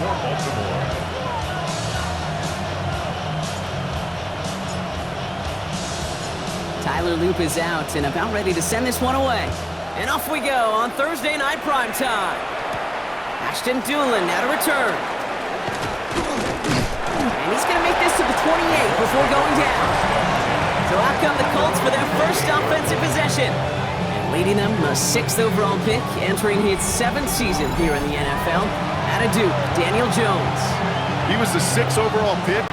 for Baltimore. Tyler Loop is out and about ready to send this one away. And off we go on Thursday night primetime. Ashton Doolin now to return. And he's going to make this to the 28 before going down. So out come the Colts for their first offensive possession. And leading them, a 6th overall pick, entering his 7th season here in the NFL. Out of Duke, Daniel Jones. He was the 6th overall pick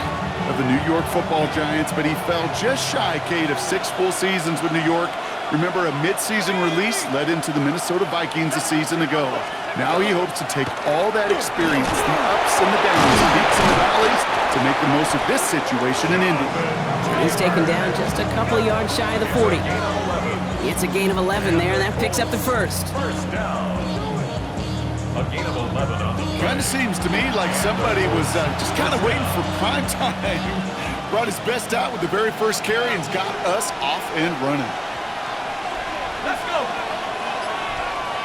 of the New York Football Giants, but he fell just shy, Kate, of 6 full seasons with New York. Remember, a mid-season release led into the Minnesota Vikings a season ago. Now he hopes to take all that experience, the ups and the downs, the peaks and the valleys, to make the most of this situation in Indy. He's taken down just a couple of yards shy of the 40. It's a gain of 11 there, and that picks up the first. First down. A gain of 11 on the play. Kind of seems to me like somebody was just kind of waiting for prime time. Brought his best out with the very first carry and's got us off and running. Let's go.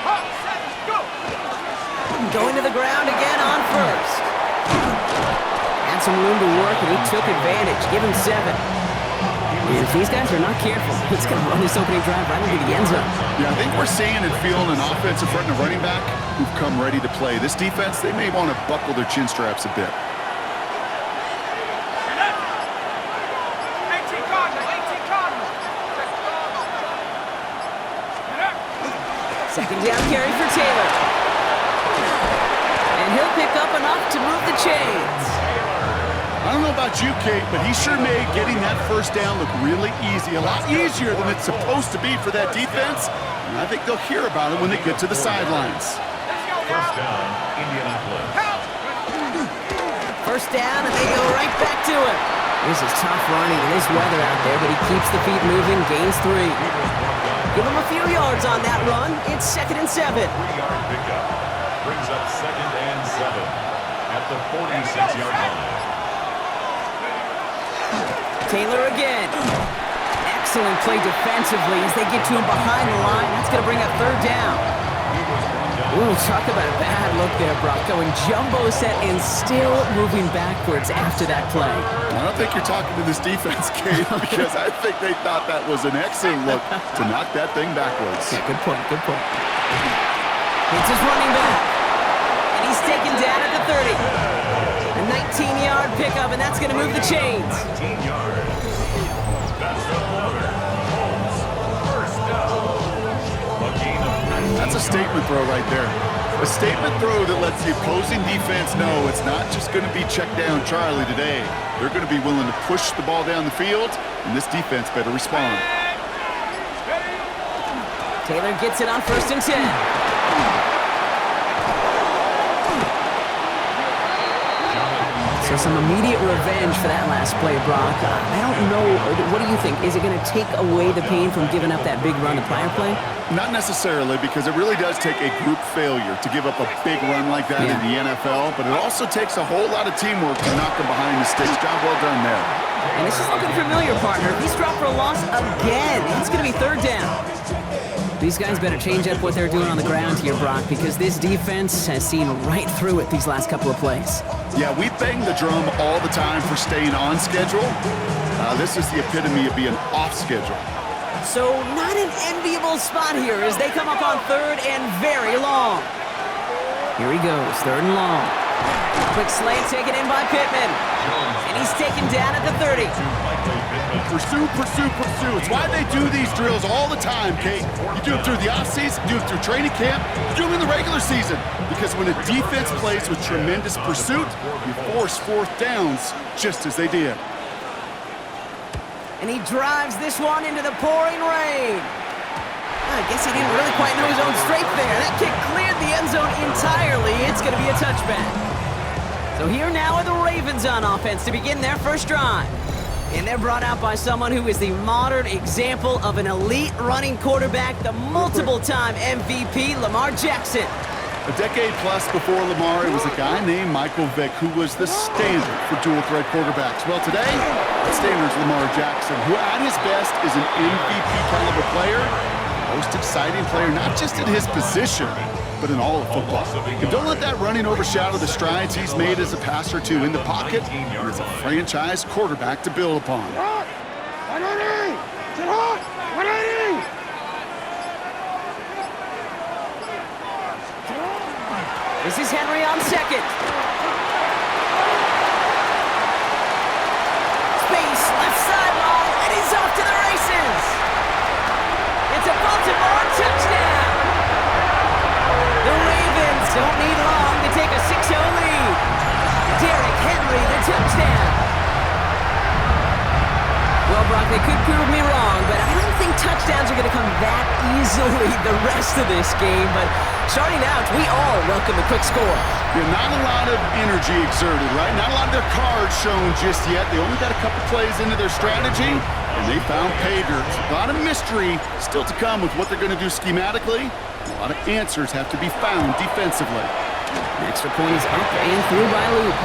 Hot, set, go. Going to the ground again on first. Had some room to work, and he took advantage. Give him 7. And if these guys are not careful, he's going to run this opening drive right into the end zone. Yeah, I think we're seeing and feeling an offensive front and a running back who've come ready to play. This defense, they may want to buckle their chin straps a bit. 18 Cardinals, 18 Cardinals. Second down carry for Taylor. And he'll pick up enough to move the chains. I don't know about you, Kate, but he sure made getting that first down look really easy. A lot easier than it's supposed to be for that defense. And I think they'll hear about it when they get to the sidelines. First down, Indianapolis. First down, and they go right back to him. This is tough running in this weather out there, but he keeps the feet moving, gains 3. Give him a few yards on that run. It's 2nd and 7. 3-yard pickup. Brings up 2nd and 7 at the 46-yard line. Taylor again. Excellent play defensively as they get to him behind the line. That's going to bring up 3rd down. Ooh, talk about a bad look there, Brock. Going jumbo set and still moving backwards after that play. I don't think you're talking to this defense, Kate, because I think they thought that was an excellent look to knock that thing backwards. Yeah, good point, good point. It's his running back. And he's taken down at the 30. A 19-yard pickup, and that's going to move the chains. 19 yards. That's the quarter. Colts. First down. A gain of 13. That's a statement throw right there. A statement throw that lets the opposing defense know it's not just going to be check down Charlie today. They're going to be willing to push the ball down the field, and this defense better respond. Taylor gets it on 1st and 10. So some immediate revenge for that last play, Brock. I don't know. What do you think? Is it going to take away the pain from giving up that big run the prior play? Not necessarily, because it really does take a group failure to give up a big run like that in the NFL, but it also takes a whole lot of teamwork to knock them behind the sticks. Job well done there. And this is looking familiar, partner. He's dropped for a loss again. It's going to be 3rd down. These guys better change up what they're doing on the ground here, Brock, because this defense has seen right through it these last couple of plays. Yeah, we bang the drum all the time for staying on schedule. This is the epitome of being off schedule. So not an enviable spot here as they come up on 3rd and very long. Here he goes, 3rd and long. Quick slant taken in by Pittman. And he's taken down at the 30. Pursue, pursue, pursue. It's why they do these drills all the time, Kate. You do it through the offseason, you do it through training camp, you do them in the regular season. Because when a defense plays with tremendous pursuit, you force 4th downs just as they did. And he drives this one into the pouring rain. I guess he didn't really quite know his own strength there. That kick cleared the end zone entirely. It's going to be a touchback. So here now are the Ravens on offense to begin their first drive. And they're brought out by someone who is the modern example of an elite running quarterback, the multiple-time MVP, Lamar Jackson. A decade plus before Lamar, it was a guy named Michael Vick who was the standard for dual-threat quarterbacks. Well, today, the standard is Lamar Jackson, who at his best is an MVP-caliber player. most exciting player, not just in his position, but in all of football. And don't let that running overshadow the strides he's made as a passer, too, in the pocket and as a franchise quarterback to build upon. This is Henry on second. Space, left sideline, and he's off to the races. It's a Baltimore touchdown. The Ravens don't need long to take a 6-0 lead. Derrick Henry, the touchdown. Well, Brock, they could prove me wrong, but I don't think touchdowns are going to come that easily the rest of this game. But starting out, we all welcome the quick score. Yeah, not a lot of energy exerted, right? Not a lot of their cards shown just yet. They only got a couple plays into their strategy, and they found pay dirt. A lot of mystery still to come with what they're going to do schematically. A lot of answers have to be found defensively. The extra point is up and through by Luke.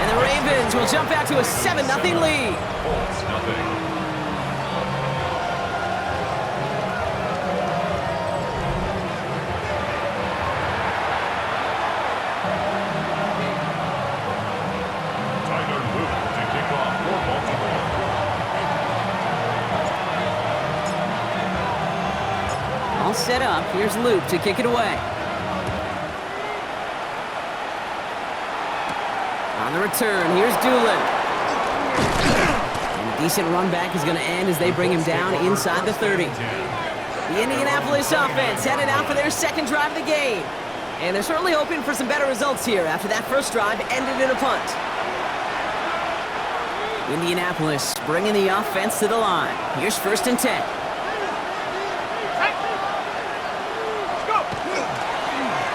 And the Ravens will jump out to a 7-0 lead. Colts, nothing. Tyler Luke to kick off for Baltimore. All set up. Here's Luke to kick it away. On the return, here's Doolin. And a decent run back is going to end as they bring him down inside the 30. The Indianapolis offense headed out for their second drive of the game. And they're certainly hoping for some better results here after that first drive ended in a punt. Indianapolis bringing the offense to the line. Here's 1st and 10.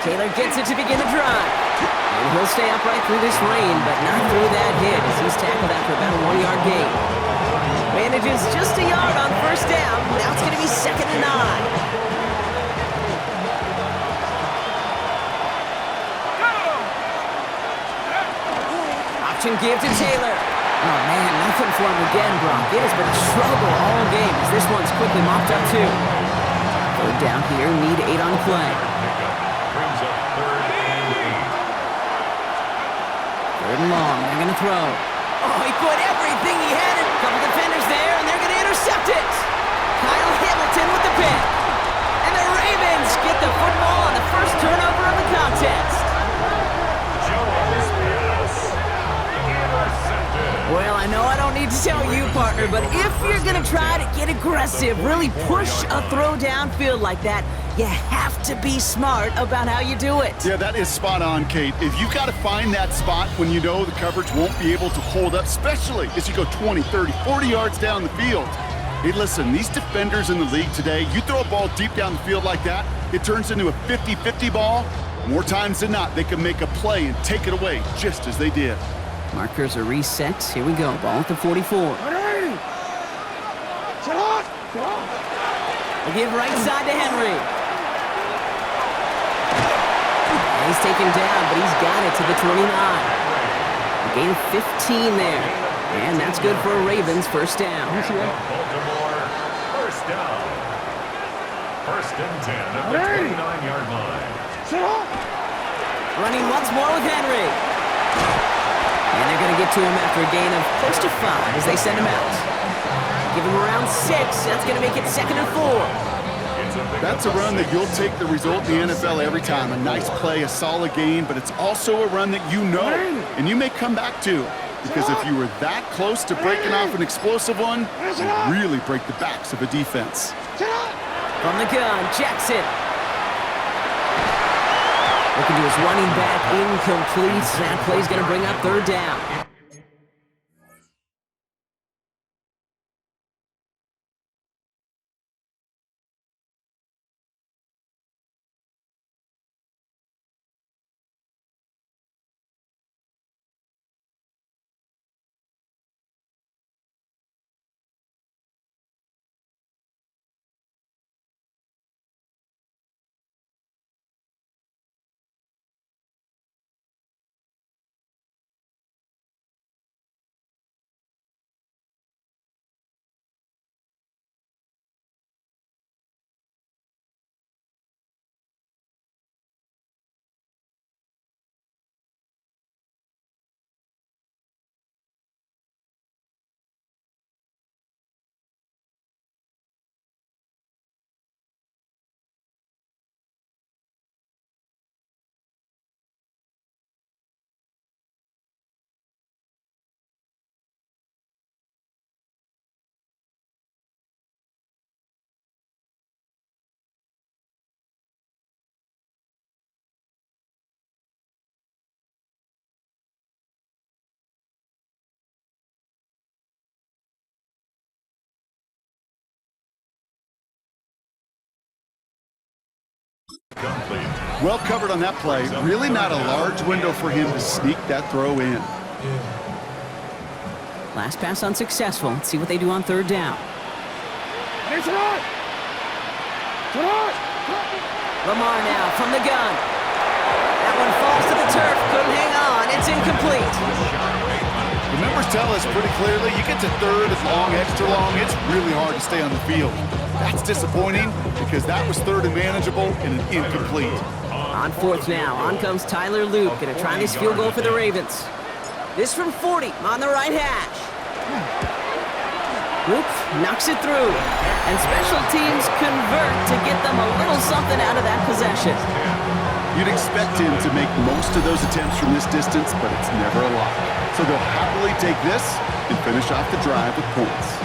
Taylor gets it to begin the drive. And he'll stay upright through this rain, but not through that hit as he's tackled after about a 1-yard gain. Manages just a yard on 1st down. Now it's going to be 2nd and 9. Option give to Taylor. Oh, man, nothing for him again, Brock. It has been a struggle all game as this one's quickly mopped up, too. 3rd down here, need 8 on play. Brings up 3rd and 8. 3rd and long, they're going to throw. Oh, he put everything he had in. Couple defenders there, and they're going to intercept it. Kyle Hamilton with the pick. And the Ravens get the football on the first turnover of the contest. Jones pass. Intercepted. Well, I know I don't need to tell you, partner, but if you're going to try to get aggressive, really push a throw downfield like that, you have to be smart about how you do it. Yeah, that is spot on, Kate. If you've got to find that spot when you know the coverage won't be able to hold up, especially as you go 20, 30, 40 yards down the field. Hey, listen, these defenders in the league today, you throw a ball deep down the field like that, it turns into a 50-50 ball. More times than not, they can make a play and take it away just as they did. Markers are reset. Here we go. Ball at the 44. They give right side to Henry. And he's taken down, but he's got it to the 29. A gain of 15 there. And that's good for a Ravens 1st down. Baltimore, 1st down. 1st and 10 at the 29-yard line. Running once more with Henry. And they're going to get to him after a gain of close to 5 as they send him out. Give him around 6. That's going to make it 2nd and 4. That's a run that you'll take the result in the NFL every time. A nice play, a solid game, but it's also a run that you know and you may come back to. Because if you were that close to breaking off an explosive one, you really break the backs of a defense. From the gun, Jackson. Looking to his running back, incomplete. That play's going to bring up 3rd down. Complete. Well covered on that play. Really not a large window for him to sneak that throw in. Last pass unsuccessful. Let's see what they do on third down. Lamar now from the gun. That one falls to the turf. Couldn't hang on. It's incomplete. The numbers tell us pretty clearly, you get to third and long, extra long, it's really hard to stay on the field. That's disappointing because that was third and manageable and an incomplete. On fourth now, on comes Tyler Loop, gonna try this field goal for the Ravens. This from 40 on the right hash. Loop knocks it through, and special teams convert to get them a little something out of that possession. You'd expect him to make most of those attempts from this distance, but it's never a lot. So they'll happily take this and finish off the drive with points.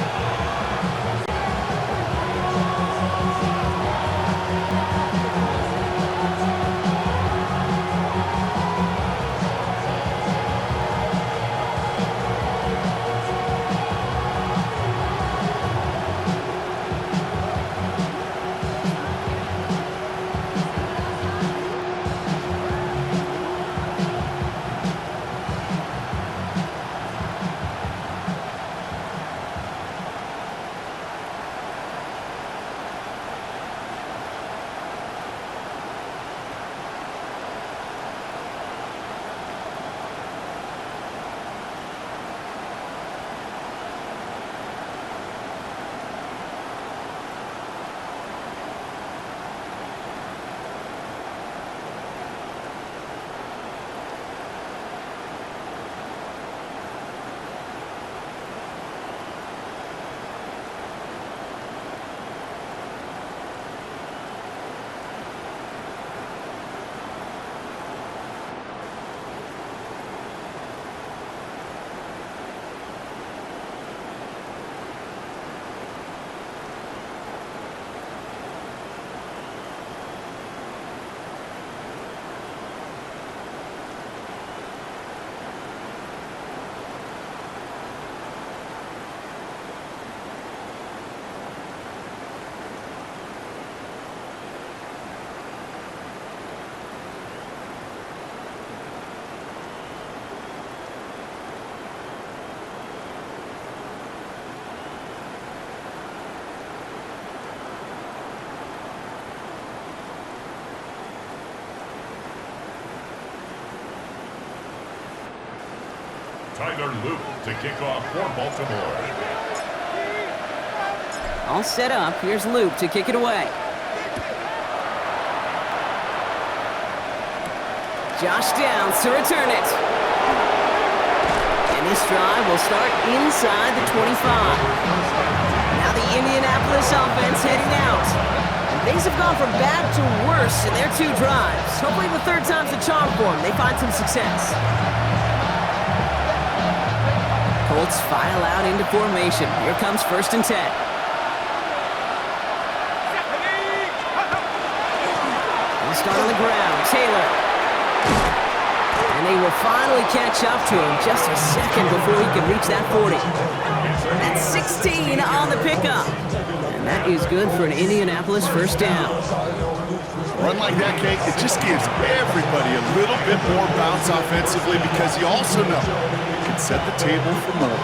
Tyler Loop to kick off for Baltimore. All set up. Here's Loop to kick it away. Josh Downs to return it. And this drive will start inside the 25. Now the Indianapolis offense heading out. And things have gone from bad to worse in their two drives. Hopefully the third time's the charm for them. They find some success. Colts file out into formation. Here comes 1st and 10. They'll start on the ground. Taylor. And they will finally catch up to him just a second before he can reach that 40. That's 16 on the pickup. And that is good for an Indianapolis first down. Run like that, Kate, it just gives everybody a little bit more bounce offensively because you also know it can set the table for more.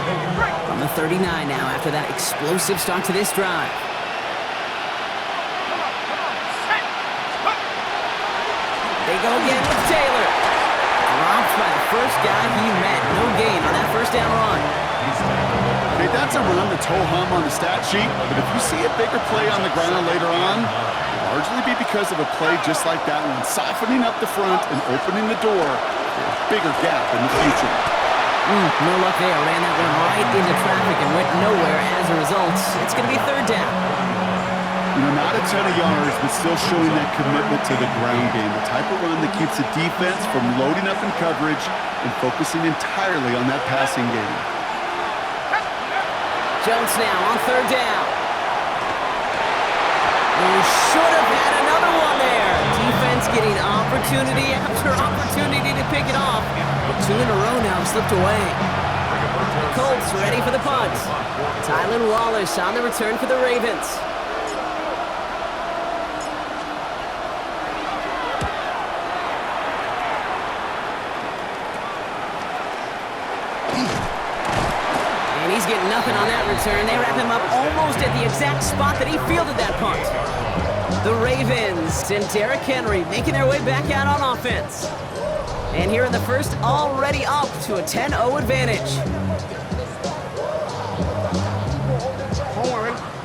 From the 39 now after that explosive start to this drive. They go again with Taylor. Dropped by the first guy he met. No gain on that first down run. Okay, that's a run that's ho-hum on the stat sheet, but if you see a bigger play on the ground later on, it'll largely be because of a play just like that one, softening up the front and opening the door for a bigger gap in the future. No luck there. Ran that one right into traffic and went nowhere as a result. It's going to be third down. You know, not a ton of yards, but still showing that commitment to the ground game. The type of run that keeps the defense from loading up in coverage and focusing entirely on that passing game. Jones now on third down. He should have had another one there. Defense getting opportunity after opportunity to pick it off. But two in a row now slipped away. The Colts ready for the punt. Tylan Wallace on the return for the Ravens. return. They wrap him up almost at the exact spot that he fielded that punt. The Ravens and Derrick Henry making their way back out on offense. And here in the first, already up to a 10-0 advantage.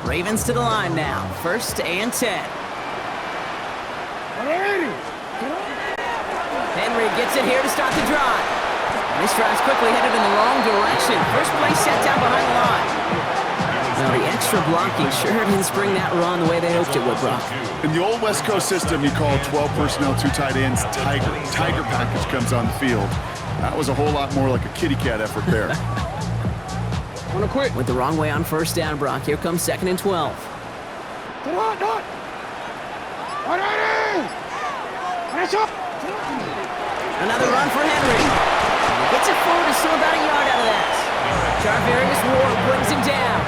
Ravens to the line now. 1st and 10. Henry gets it here to start the drive. This drive's quickly headed in the wrong direction. First play set down behind the line. Now the extra blocking sure didn't spring that run the way they hoped it would, Brock. In the old West Coast system, you call 12 personnel, 2 tight ends, Tiger. Tiger package comes on the field. That was a whole lot more like a kitty cat effort there. Went the wrong way on 1st down, Brock. Here comes 2nd and 12. Another run for Henry. Gets it forward to still about a yard out of that. Jarvarius Ward brings him down.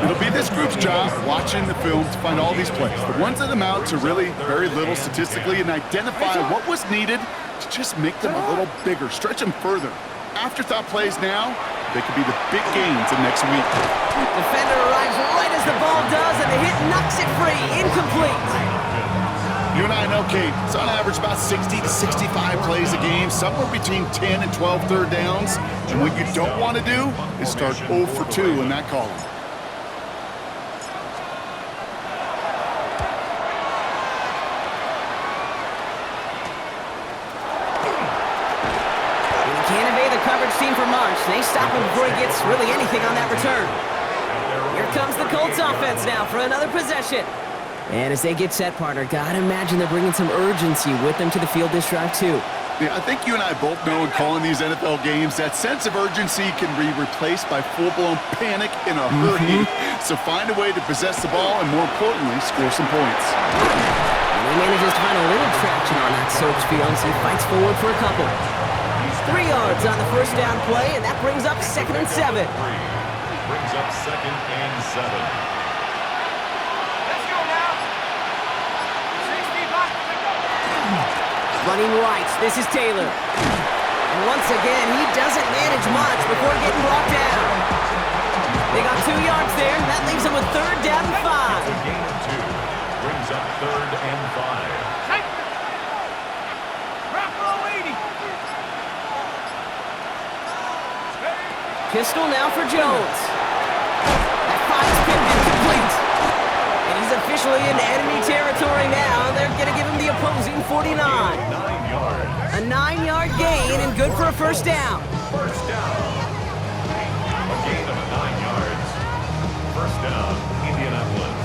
It'll be this group's job watching the film to find all these plays. The ones that amount to really very little statistically and identify what was needed to just make them a little bigger, stretch them further. Afterthought plays now, they could be the big gains of next week. Defender arrives right as the ball does, and the hit knocks it free. Incomplete. You and I know, Kate, it's on average about 60 to 65 plays a game, somewhere between 10 and 12 third downs. And what you don't want to do is start 0 for 2 in that column. Team for March. They stop him before he gets really anything on that return. Here comes the Colts offense now for another possession. And as they get set, partner, gotta imagine they're bringing some urgency with them to the field this drive too. Yeah, I think you and I both know in calling these NFL games that sense of urgency can be replaced by full-blown panic in a hurry. So find a way to possess the ball and, more importantly, score some points. And he manages to find a little traction on that soaked field as he fights forward for a couple. 3 yards on the 1st down play, and that brings up 2nd and 7. Brings up 2nd and 7. Let's go now. 60 block. Running right, this is Taylor. And once again, he doesn't manage much before getting blocked down. They got 2 yards there, and that leaves them with 3rd down and 5. A gain of 2. Brings up 3rd and 5. Pistol now for Jones. That fire's pinned incomplete. And he's officially in enemy territory now. They're going to give him the opposing 49. 9 yards. A 9-yard gain and good for a 1st down. 1st down. A gain of 9 yards. 1st down, Indianapolis.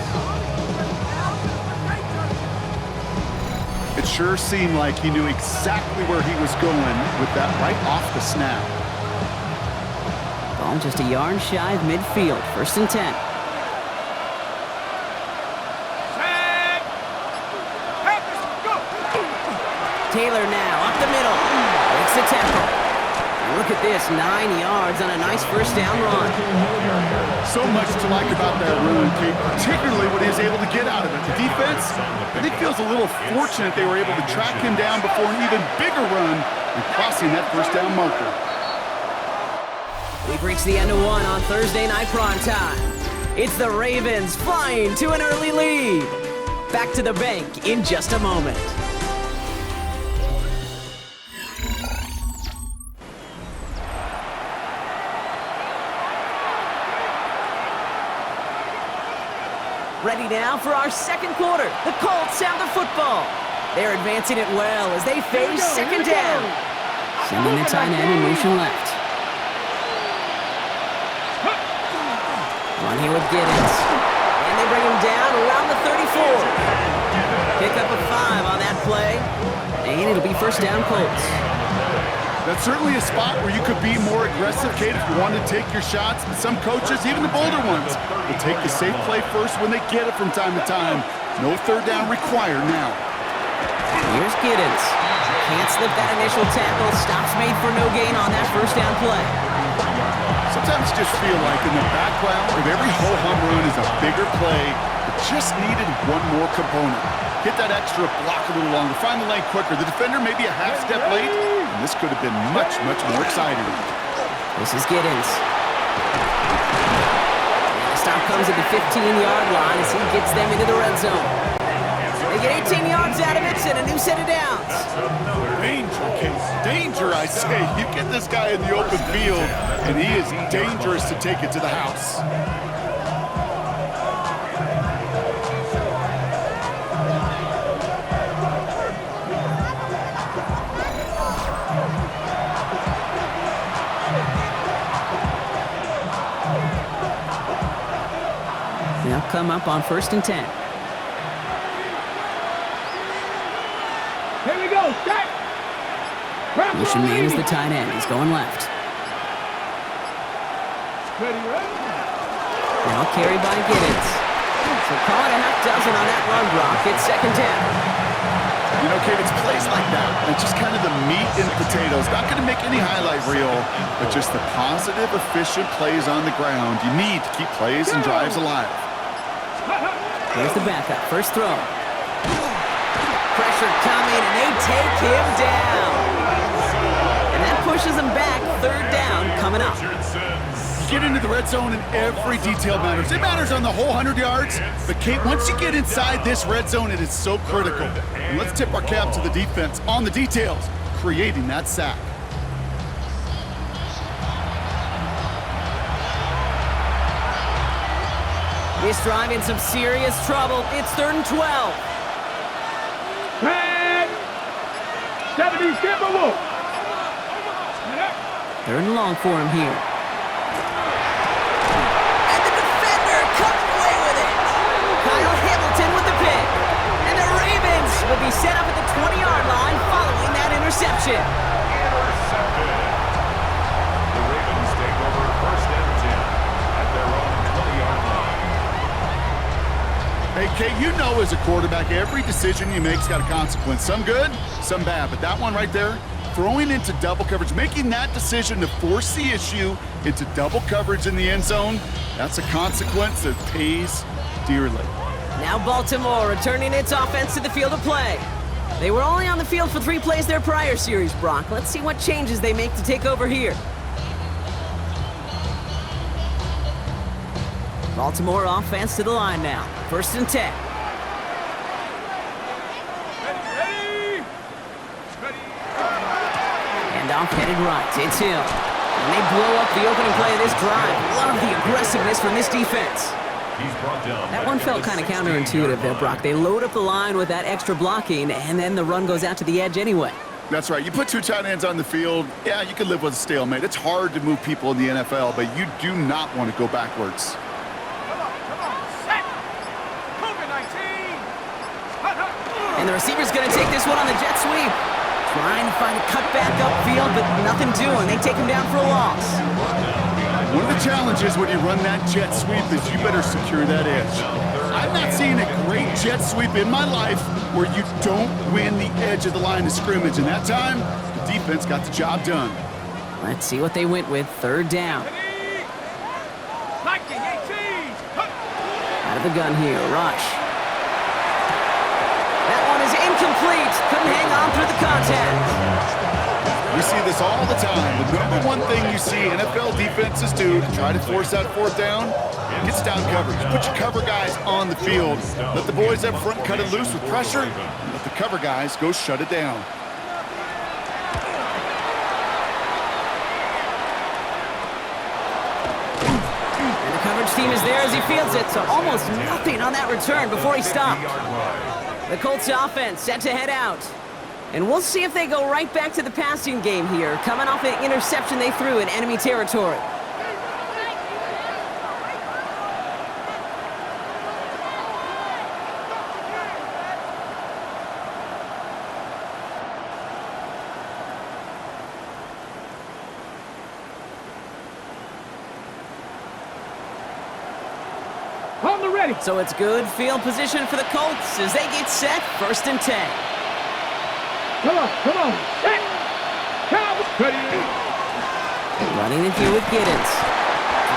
It sure seemed like he knew exactly where he was going with that right off the snap. Ball just a yard shy of midfield. 1st and 10. Taylor now up the middle. Makes the tackle. Look at this, 9 yards on a nice 1st down run. So much to like about that run, Kate, particularly what he was able to get out of it. The defense, I think, feels a little fortunate they were able to track him down before an even bigger run and crossing that 1st down marker. We've reached the end of one on Thursday night prime time. It's the Ravens flying to an early lead. Back to the bank in just a moment. Ready now for our 2nd quarter. The Colts have the football. They're advancing it well as they face 2nd down. Sending the tight end in motion left. Run here with Giddens. And they bring him down around the 34. Pick up a 5 on that play. And it'll be 1st down Colts. That's certainly a spot where you could be more aggressive, Kate, if you want to take your shots. But some coaches, even the bolder ones, will take the safe play first when they get it from time to time. No 3rd down required now. Here's Giddens. Can't slip that initial tackle. Stops made for no gain on that 1st down play. Sometimes you just feel like in the background of every ho-hum run is a bigger play that just needed one more component. Get that extra block a little longer, find the lane quicker. The defender may be a half step late, and this could have been much, much more exciting. This is Giddens. now comes at the 15-yard line as he gets them into the red zone. They get 18 yards out of it and a new set of downs. Danger, Case. Danger, I say. You get this guy in the open field, and he is dangerous to take it to the house. They'll come up on 1st and 10. Here we go, set. Motion man is the tight end. He's going left. Now carried by Giddens. So call it a half dozen on that run block. It's 2nd down. You know, Kate, it's plays like that. It's just kind of the meat and potatoes. Not going to make any highlight reel, but just the positive, efficient plays on the ground. You need to keep plays and drives alive. Here's the backup. First throw. Pressure coming, and they take him down. And that pushes him back. 3rd down coming up. Get into the red zone and every detail matters. It matters on the whole 100 yards. But, Kate, once you get inside this red zone, it is so critical. And let's tip our cap to the defense on the details, creating that sack. This drive in some serious trouble. It's 3rd and 12. 10. 70, skip a wolf. 3rd and long for him here. And the defender comes away with it. Kyle Hamilton with the pick. And the Ravens will be set up at the 20-yard line following that interception. Intercepted. The Ravens take over 1st and 10 at their own 20-yard line. Hey, Kate, you know as a quarterback, every decision you make's got a consequence. Some good, some bad. But that one right there, throwing into double coverage, making that decision to force the issue into double coverage in the end zone, that's a consequence that pays dearly. Now Baltimore returning its offense to the field of play. They were only on the field for 3 plays their prior series, Brock. Let's see what changes they make to take over here. Baltimore offense to the line now. 1st and 10. And off headed right. It's Hill. And they blow up the opening play of this drive. Love the aggressiveness from this defense. He's brought down. That one felt kind of counterintuitive there, Brock. They load up the line with that extra blocking, and then the run goes out to the edge anyway. That's right. You put 2 tight ends on the field, yeah, you can live with a stalemate. It's hard to move people in the NFL, but you do not want to go backwards. And the receiver's going to take this one on the jet sweep. Trying to find a cutback upfield, but nothing doing. They take him down for a loss. One of the challenges when you run that jet sweep is you better secure that edge. I've not seen a great jet sweep in my life where you don't win the edge of the line of scrimmage. And that time, the defense got the job done. Let's see what they went with. 3rd down. Out of the gun here, Rush. That one is incomplete. Couldn't hang on through the contact. We see this all the time. The number one thing you see NFL defenses do to try to force that 4th down, gets down coverage. Put your cover guys on the field. Let the boys up front cut it loose with pressure, and let the cover guys go shut it down. And the coverage team is there as he fields it, so almost nothing on that return before he stopped. The Colts offense set to head out. And we'll see if they go right back to the passing game here, coming off an interception they threw in enemy territory. On the ready. So it's good field position for the Colts as they get set. 1st and 10. Come on. Set. Count. Ready. Running in here with Giddens.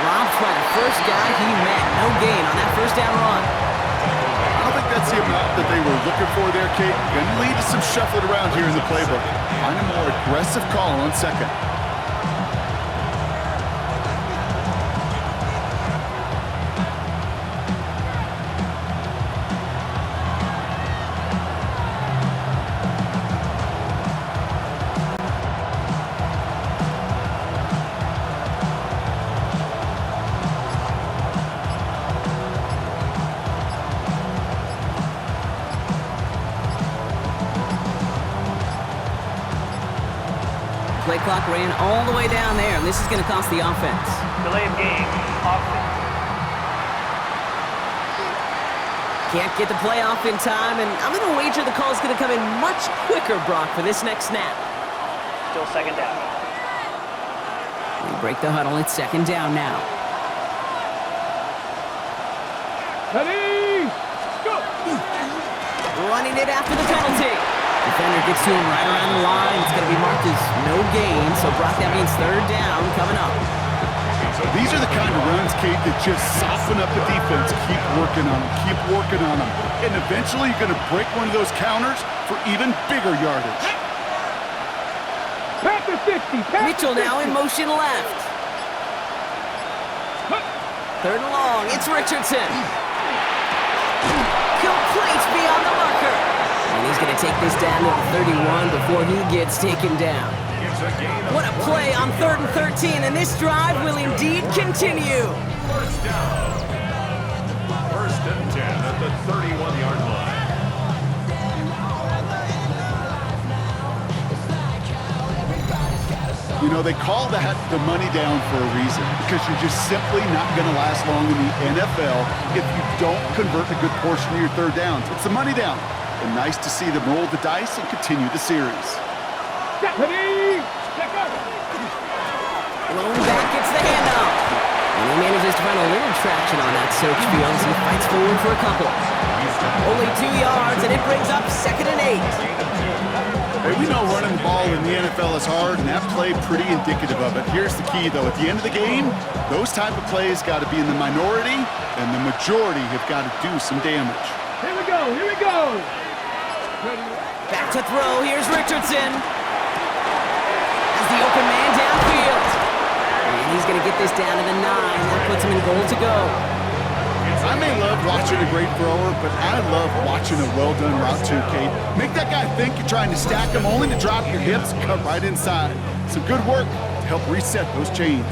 Dropped by the first guy he met. No gain on that 1st down run. I don't think that's the amount that they were looking for there, Kate. Going to lead to some shuffling around here in the playbook. Find a more aggressive call on 2nd. clock ran all the way down there, and this is going to cost the offense. Delay of game. Offense. Can't get the play off in time, and I'm going to wager the call is going to come in much quicker, Brock, for this next snap. Still second down. We break the huddle. It's second down now. Ready, go! Running it after the penalty. Defender gets to him right around the line. It's going to be marked as no gain, so Brock, that means third down coming up. These are the kind of runs, Kate, that just soften up the defense. Keep working on them, keep working on them. And eventually you're going to break one of those counters for even bigger yardage. Pass the 60. Mitchell now in motion left. Third and long. It's Richardson. Complete beyond the marker. And he's going to take this down to the 31 before he gets taken down. What a play on 3rd and 13, and this drive will indeed continue. First down. First and 10 at the 31-yard line. You know, they call that the money down for a reason, because you're just simply not going to last long in the NFL if you don't convert a good portion of your third downs. It's the money down. And nice to see them roll the dice and continue the series. Ready, check out. Blown back gets the handoff. And he manages to find a little traction on that search field as he fights forward for a couple. Only 2 yards, and it brings up 2nd and 8. Hey, we know running the ball in the NFL is hard, and that play pretty indicative of it. Here's the key, though. At the end of the game, those type of plays got to be in the minority, and the majority have got to do some damage. Here we go, here we go. Ready. Back to throw. Here's Richardson. As the open man downfield. And he's going to get this down to the 9. That puts him in goal to go. I may love watching a great thrower, but I love watching a well-done route too, Kate. Make that guy think you're trying to stack him, only to drop your hips and cut right inside. Some good work to help reset those chains.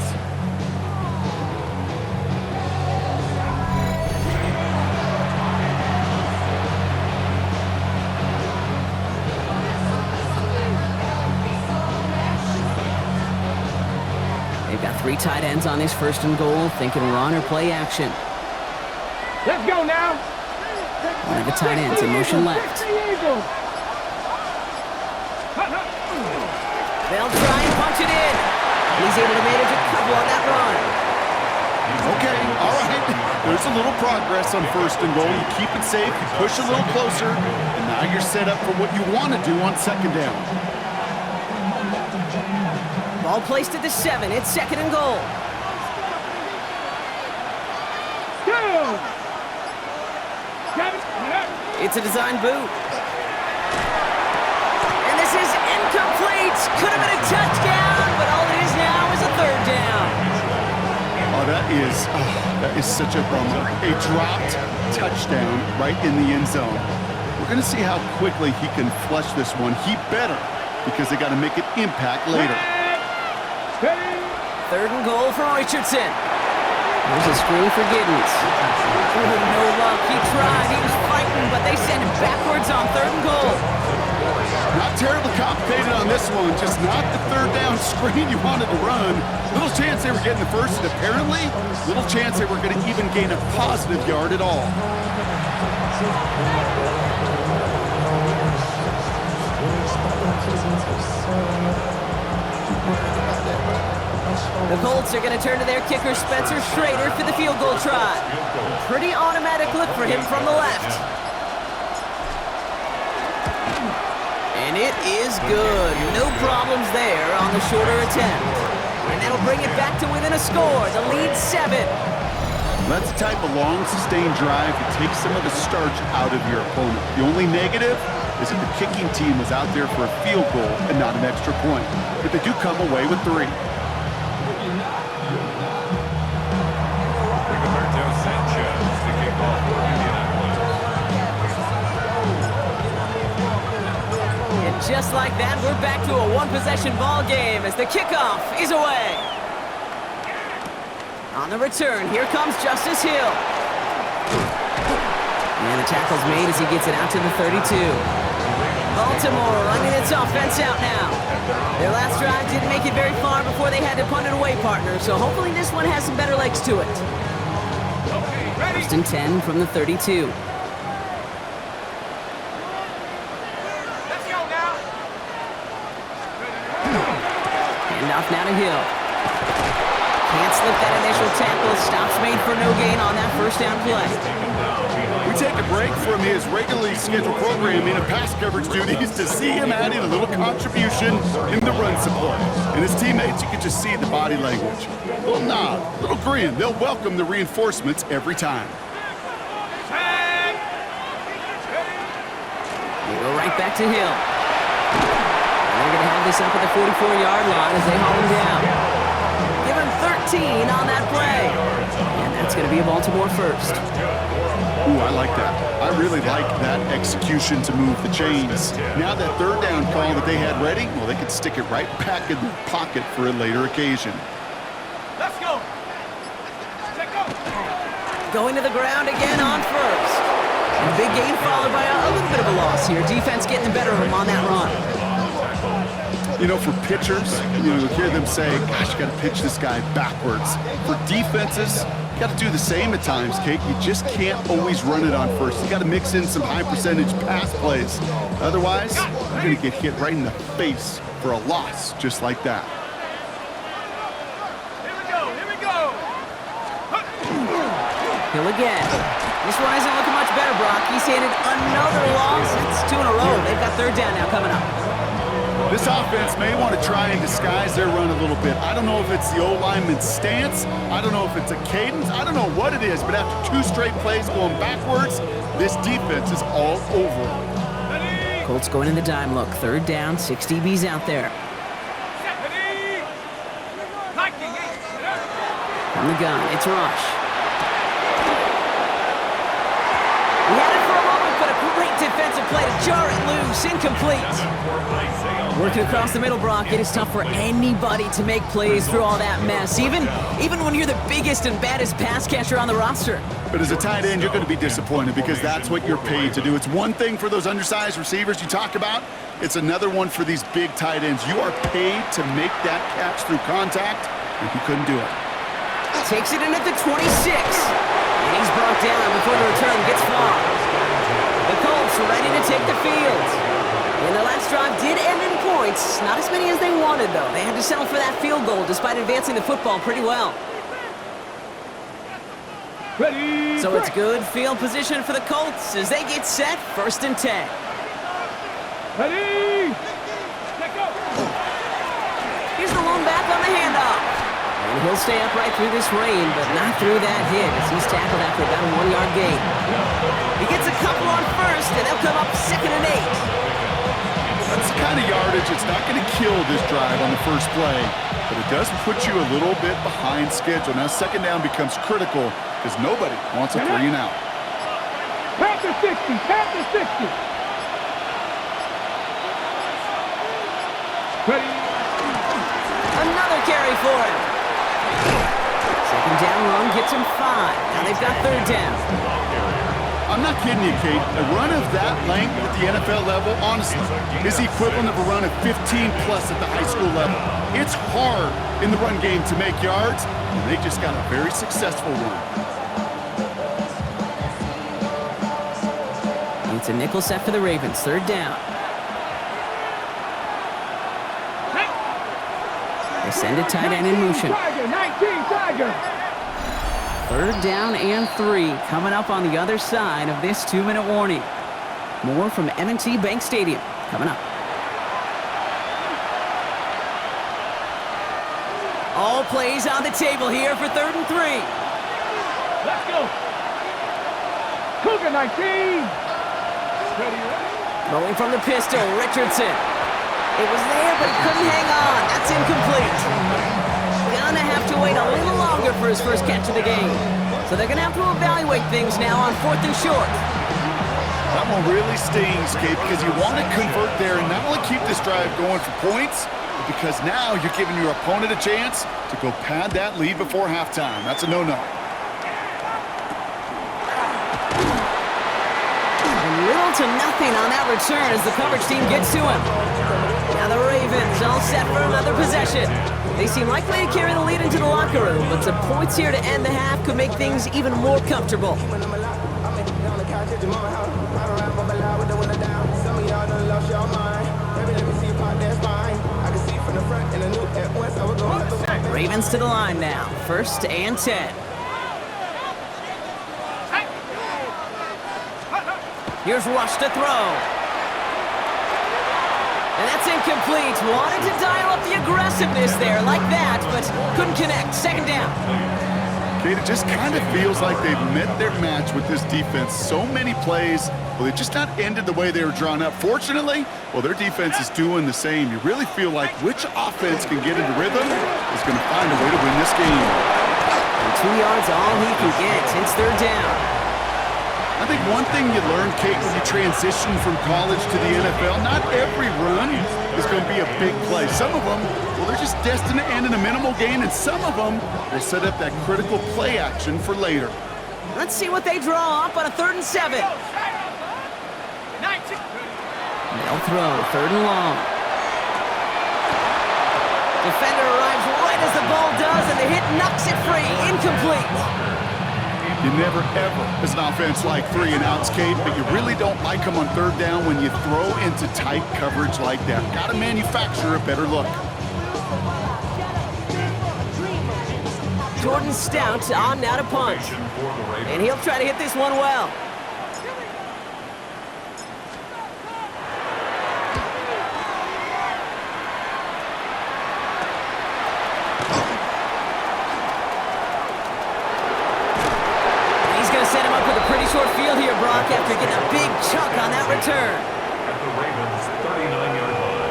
They've got 3 tight ends on this 1st and goal, thinking run or play action. Let's go now. One of the tight ends in motion left. They'll try and punch it in. He's able to manage a couple on that run. Okay, all right. There's a little progress on 1st and goal. You keep it safe, you push a little closer, and now you're set up for what you want to do on 2nd down. Ball placed at the 7. It's 2nd and goal. Go! It's a design boot. And this is incomplete. Could have been a touchdown, but all it is now is a 3rd down. Oh, that is such a bummer. A dropped touchdown right in the end zone. We're going to see how quickly he can flush this one. He better, because they got to make an impact later. 3rd and goal for Richardson. There's a screen for Giddens. No luck. He tried. He was fighting, but they send him backwards on 3rd and goal. Not terribly complicated on this one. Just not the 3rd down screen you wanted to run. Little chance they were getting the first, and apparently, little chance they were going to even gain a positive yard at all. The Colts are going to turn to their kicker, Spencer Schrader, for the field goal try. Pretty automatic look for him from the left. And it is good. No problems there on the shorter attempt. And that'll bring it back to within a score. The lead 7. That's the type of long, sustained drive that takes some of the starch out of your opponent. The only negative is that the kicking team was out there for a field goal and not an extra point. But they do come away with 3. Just like that, we're back to a 1-possession ball game as the kickoff is away. On the return, here comes Justice Hill. And the tackle's made as he gets it out to the 32. Baltimore running its offense out now. Their last drive didn't make it very far before they had to punt it away, partner, so hopefully this one has some better legs to it. First and 10 from the 32. Let's go now. Hand off now to Hill. Can't slip that initial tackle. Stops made for no gain on that first down play. We take a break from his regularly scheduled programming of pass coverage duties to see him adding a little contribution in the run support. And his teammates, you can just see the body language. Little nod, little grin. They'll welcome the reinforcements every time. They go right back to Hill. And they're going to have this up at the 44-yard line as they haul him down. Give him 13 on that play. And that's going to be a Baltimore first. Ooh, I like that. I really like that execution to move the chains. Now that third down call that they had ready, well, they could stick it right back in their pocket for a later occasion. Let's go. Let's go. Going to the ground again on first. And a big gain followed by a little bit of a loss here. Defense getting the better of them on that run. You know, for pitchers, you hear them say, gosh, you got to pitch this guy backwards. For defenses, you got to do the same at times, Kate. You just can't always run it on first. You got to mix in some high percentage pass plays. Otherwise, you're going to get hit right in the face for a loss just like that. Here we go. Here we go. Hill again. This one isn't looking much better, Brock. He's handed another loss. It's 2 in a row. They've got third down now coming up. This offense may want to try and disguise their run a little bit. I don't know if it's the O-lineman's stance. I don't know if it's a cadence. I don't know what it is, but after 2 straight plays going backwards, this defense is all over it. Colts going in the dime look. Third down, 6 DBs out there. From the gun, it's Rush. He had it for a moment, but a great defensive play to jar it loose. Incomplete. Working across the middle, Brock, it is tough for anybody to make plays through all that mess, even when you're the biggest and baddest pass catcher on the roster. But as a tight end, you're going to be disappointed because that's what you're paid to do. It's one thing for those undersized receivers you talk about. It's another one for these big tight ends. You are paid to make that catch through contact, and he couldn't do it. Takes it in at the 26. And he's brought down before the return gets far. The Colts are ready to take the field. And their last drive did end in points. Not as many as they wanted, though. They had to settle for that field goal despite advancing the football pretty well. Ready. So it's good field position for the Colts as they get set. First and 10. Ready. Let's go. Here's the lone back on the handoff. And he'll stay upright through this rain, but not through that hit as he's tackled after about a 1-yard gain. He gets a couple on first, and they'll come up 2nd and 8. That's the kind of yardage it's not going to kill this drive on the first play, but it does put you a little bit behind schedule. Now, 2nd down becomes critical because nobody wants a 3 and out. Pass to 60. Pass to 60. Ready. Another carry for him. 2nd down run gets him 5. Now they've got 3rd down. I'm not kidding you, Kate. A run of that length at the NFL level, honestly, is the equivalent of a run of 15-plus at the high school level. It's hard in the run game to make yards, and they just got a very successful run. It's a nickel set for the Ravens. 3rd down. They send a tight end in motion. Tiger, 19, Tiger. 3rd down and 3 coming up on the other side of this 2-minute warning. More from M&T Bank Stadium coming up. All plays on the table here for 3rd and 3. Let's go. Cougar, 19. Ready. Rolling from the pistol, Richardson. It was there, but he couldn't hang on. That's incomplete. Gonna have to wait a little longer for his first catch of the game. So they're gonna have to evaluate things now on 4th and short. That one really stings, Kate, because you want to convert there and not only keep this drive going for points, but because now you're giving your opponent a chance to go pad that lead before halftime. That's a no-no. A little Little to nothing on that return as the coverage team gets to him. Now the Ravens all set for another possession. They seem likely to carry the lead into the locker room, but some points here to end the half could make things even more comfortable. Ravens to the line now. 1st and 10. Here's Rush to throw. And that's incomplete. Wanted to dial up the aggressiveness there like that, but couldn't connect. 2nd down. Kate, it just kind of feels like they've met their match with this defense. So many plays, well, they've just not ended the way they were drawn up. Fortunately, well, their defense is doing the same. You really feel like which offense can get into rhythm is going to find a way to win this game. And 2 yards all he can get. It's 3rd down. I think one thing you learn, Kate, when you transition from college to the NFL, not every run is going to be a big play. Some of them, well, they're just destined to end in a minimal gain, and some of them will set up that critical play action for later. Let's see what they draw up on a 3rd and 7. They'll throw, 3rd and long. Defender arrives right as the ball does, and the hit knocks it free. Incomplete. You never, ever, as an offense, like 3 and outs, Kate, but you really don't like them on 3rd down when you throw into tight coverage like that. Got to manufacture a better look. Jordan Stout on now to punt. And he'll try to hit this one well. Set him up with a pretty short field here, Brock, after getting a big chunk on that return. At the Ravens' 39-yard line.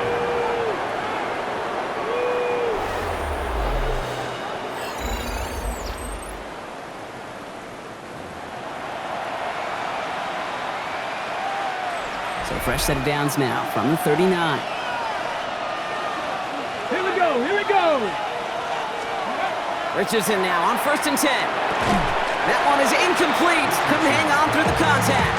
So fresh set of downs now from the 39. Here we go, here we go. Richardson now on 1st and 10. That one is incomplete. Couldn't hang on through the contact.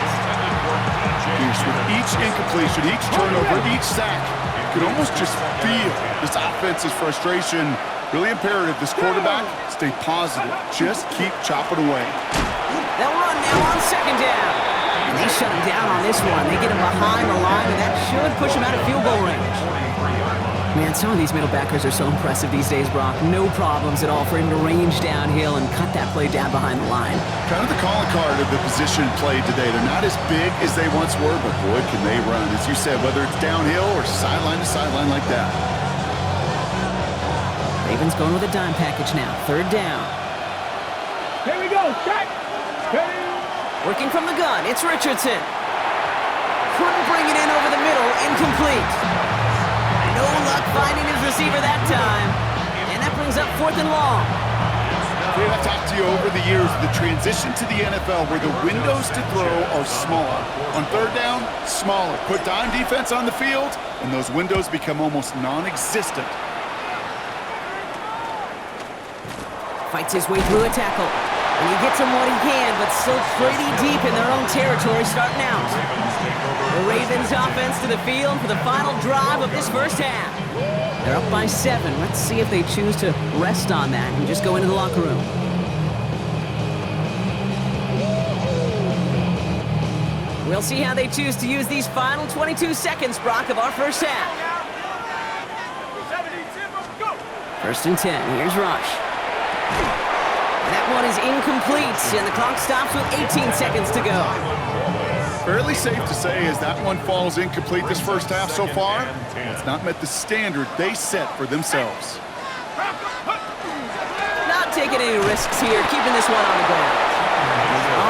Pierce, with each incompletion, each turnover, each sack, you can almost just feel this offense's frustration. Really imperative. This quarterback, stay positive. Just keep chopping away. They'll run now on 2nd down. And they shut him down on this one. They get him behind the line, and that should push him out of field goal range. Man, some of these middle backers are so impressive these days, Brock. No problems at all for him to range downhill and cut that play down behind the line. Kind of the calling card of the position played today. They're not as big as they once were, but boy, can they run. As you said, whether it's downhill or sideline to sideline like that. Ravens going with a dime package now. 3rd down. Here we go, check. Ready. Working from the gun, it's Richardson. Couldn't bring it in over the middle, incomplete. No luck finding his receiver that time. And that brings up 4th and long. I've talked to you over the years of the transition to the NFL where the windows to throw are smaller. On 3rd down, smaller. Put dime defense on the field, and those windows become almost non-existent. Fights his way through a tackle. And he gets him what he can, but still pretty deep in their own territory starting out. The Ravens offense to the field for the final drive of this 1st half. They're up by 7. Let's see if they choose to rest on that and just go into the locker room. We'll see how they choose to use these final 22 seconds, Brock, of our 1st half. 1st and 10. Here's Rush. That one is incomplete, and the clock stops with 18 seconds to go. Fairly safe to say as that one falls incomplete this 1st half so far, it's not met the standard they set for themselves. Not taking any risks here, keeping this one on the ground.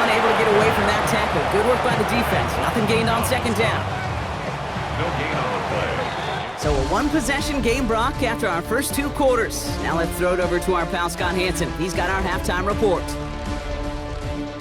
Unable to get away from that tackle. Good work by the defense. Nothing gained on 2nd down. No gain on the play. So a 1-possession game, Brock, after our first 2 quarters. Now let's throw it over to our pal Scott Hansen. He's got our halftime report.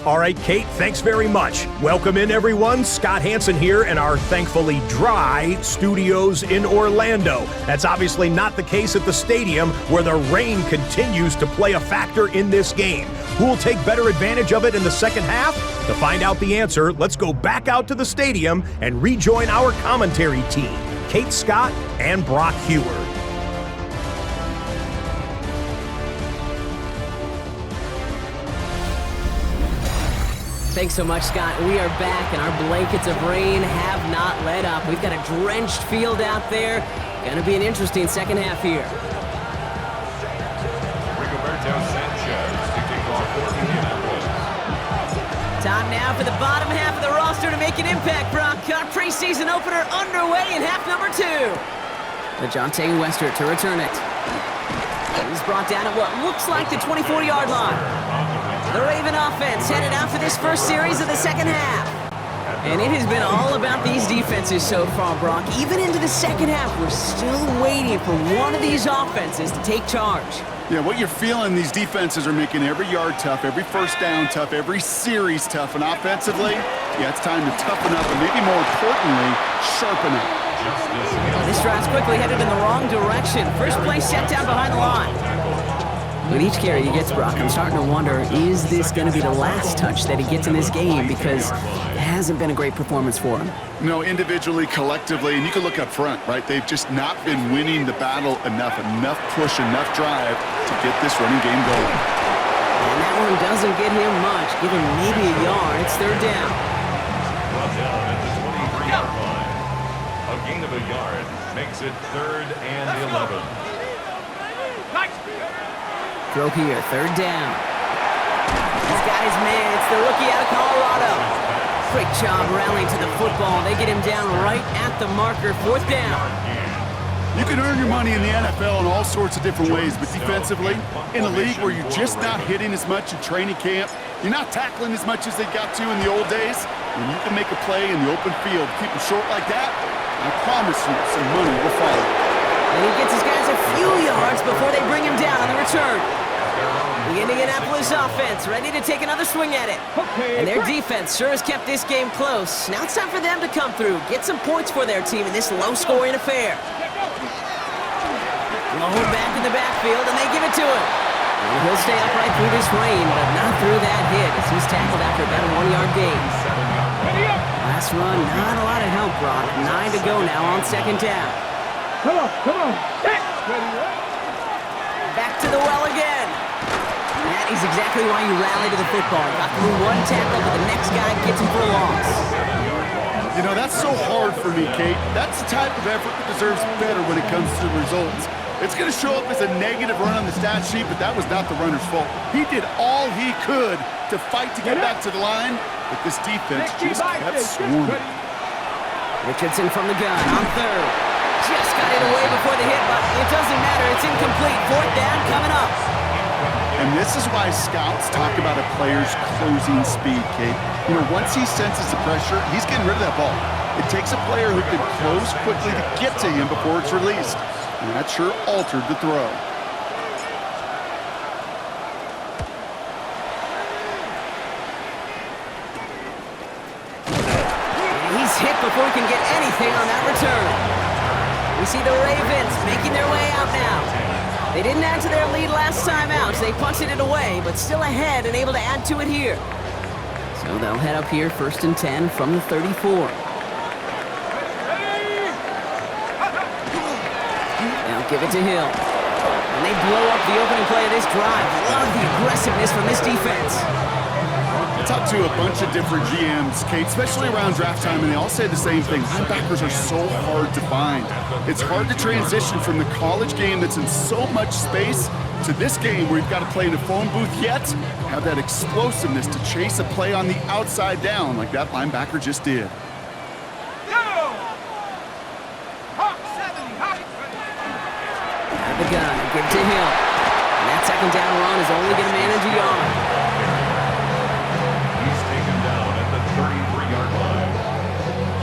All right, Kate, thanks very much. Welcome in, everyone. Scott Hansen here in our thankfully dry studios in Orlando. That's obviously not the case at the stadium, where the rain continues to play a factor in this game. Who will take better advantage of it in the second half? To find out the answer, let's go back out to the stadium and rejoin our commentary team, Kate Scott and Brock Hewer. Thanks so much, Scott. We are back, and our blankets of rain have not let up. We've got a drenched field out there. Gonna be an interesting second half here. Rigoberto Sanchez to kick off for Indianapolis. Time now for the bottom half of the roster to make an impact, Brock. Our preseason opener underway in half number 2. LeJohntay Westert to return it. He's brought down at what looks like the 24-yard line. The Raven offense headed out for this first series of the second half. And it has been all about these defenses so far, Brock. Even into the second half, we're still waiting for one of these offenses to take charge. Yeah, what you're feeling, these defenses are making every yard tough, every first down tough, every series tough. And offensively, yeah, it's time to toughen up and maybe more importantly, sharpen up. This drive's quickly headed in the wrong direction. First play set down behind the line. With each carry he gets, Brock, I'm starting to wonder, is this going to be the last touch that he gets in this game? Because it hasn't been a great performance for him. No, individually, collectively, and you can look up front, right? They've just not been winning the battle enough push, enough drive to get this running game going. And that one doesn't get him much. Give him maybe a yard. It's third down. Brought down at the 23-yard line. A gain of a yard makes it 3rd and 11. Throw here, third down. He's got his man. It's the rookie out of Colorado. Great job rallying to the football. They get him down right at the marker, fourth down. You can earn your money in the NFL in all sorts of different ways, but defensively, in a league where you're just not hitting as much in training camp, you're not tackling as much as they got to in the old days, when you can make a play in the open field, keep them short like that, I promise you some money will follow. And he gets his guys a few yards before they bring him down on the return. The Indianapolis offense ready to take another swing at it. And their defense sure has kept this game close. Now it's time for them to come through, get some points for their team in this low-scoring affair. Low back in the backfield, and they give it to him. And he'll stay upright through this rain, but not through that hit as he's tackled after about a 1-yard gain. Last run, not a lot of help, Brock. 9 to go now on second down. Come on. Back to the well again. That is exactly why you rally to the football. Got through one tackle, but the next guy gets him for a loss. You know, that's so hard for me, Kate. That's the type of effort that deserves better when it comes to the results. It's going to show up as a negative run on the stat sheet, but that was not the runner's fault. He did all he could to fight to get back to the line, but this defense just kept swarming. Richardson from the gun on third. Just got it away before the hit, but it doesn't matter. It's incomplete. Fourth down coming up. And this is why scouts talk about a player's closing speed, Kate. You know, once he senses the pressure, he's getting rid of that ball. It takes a player who can close quickly to get to him before it's released. And that sure altered the throw. And he's hit before he can get anything on that return. We see the Ravens making their way out now. They didn't add to their lead last time out, so they punted it away, but still ahead and able to add to it here. So they'll head up here, 1st and 10 from the 34. Now give it to Hill. And they blow up the opening play of this drive. Love the aggressiveness from this defense. I talked to a bunch of different GMs, Kate, especially around draft time, and they all say the same thing. Linebackers are so hard to find. It's hard to transition from the college game that's in so much space to this game where you've got to play in a phone booth yet have that explosiveness to chase a play on the outside down like that linebacker just did. Out of the gun, give it to Hill. And that second down run is only going to manage a yard. He's taken down at the 33-yard line.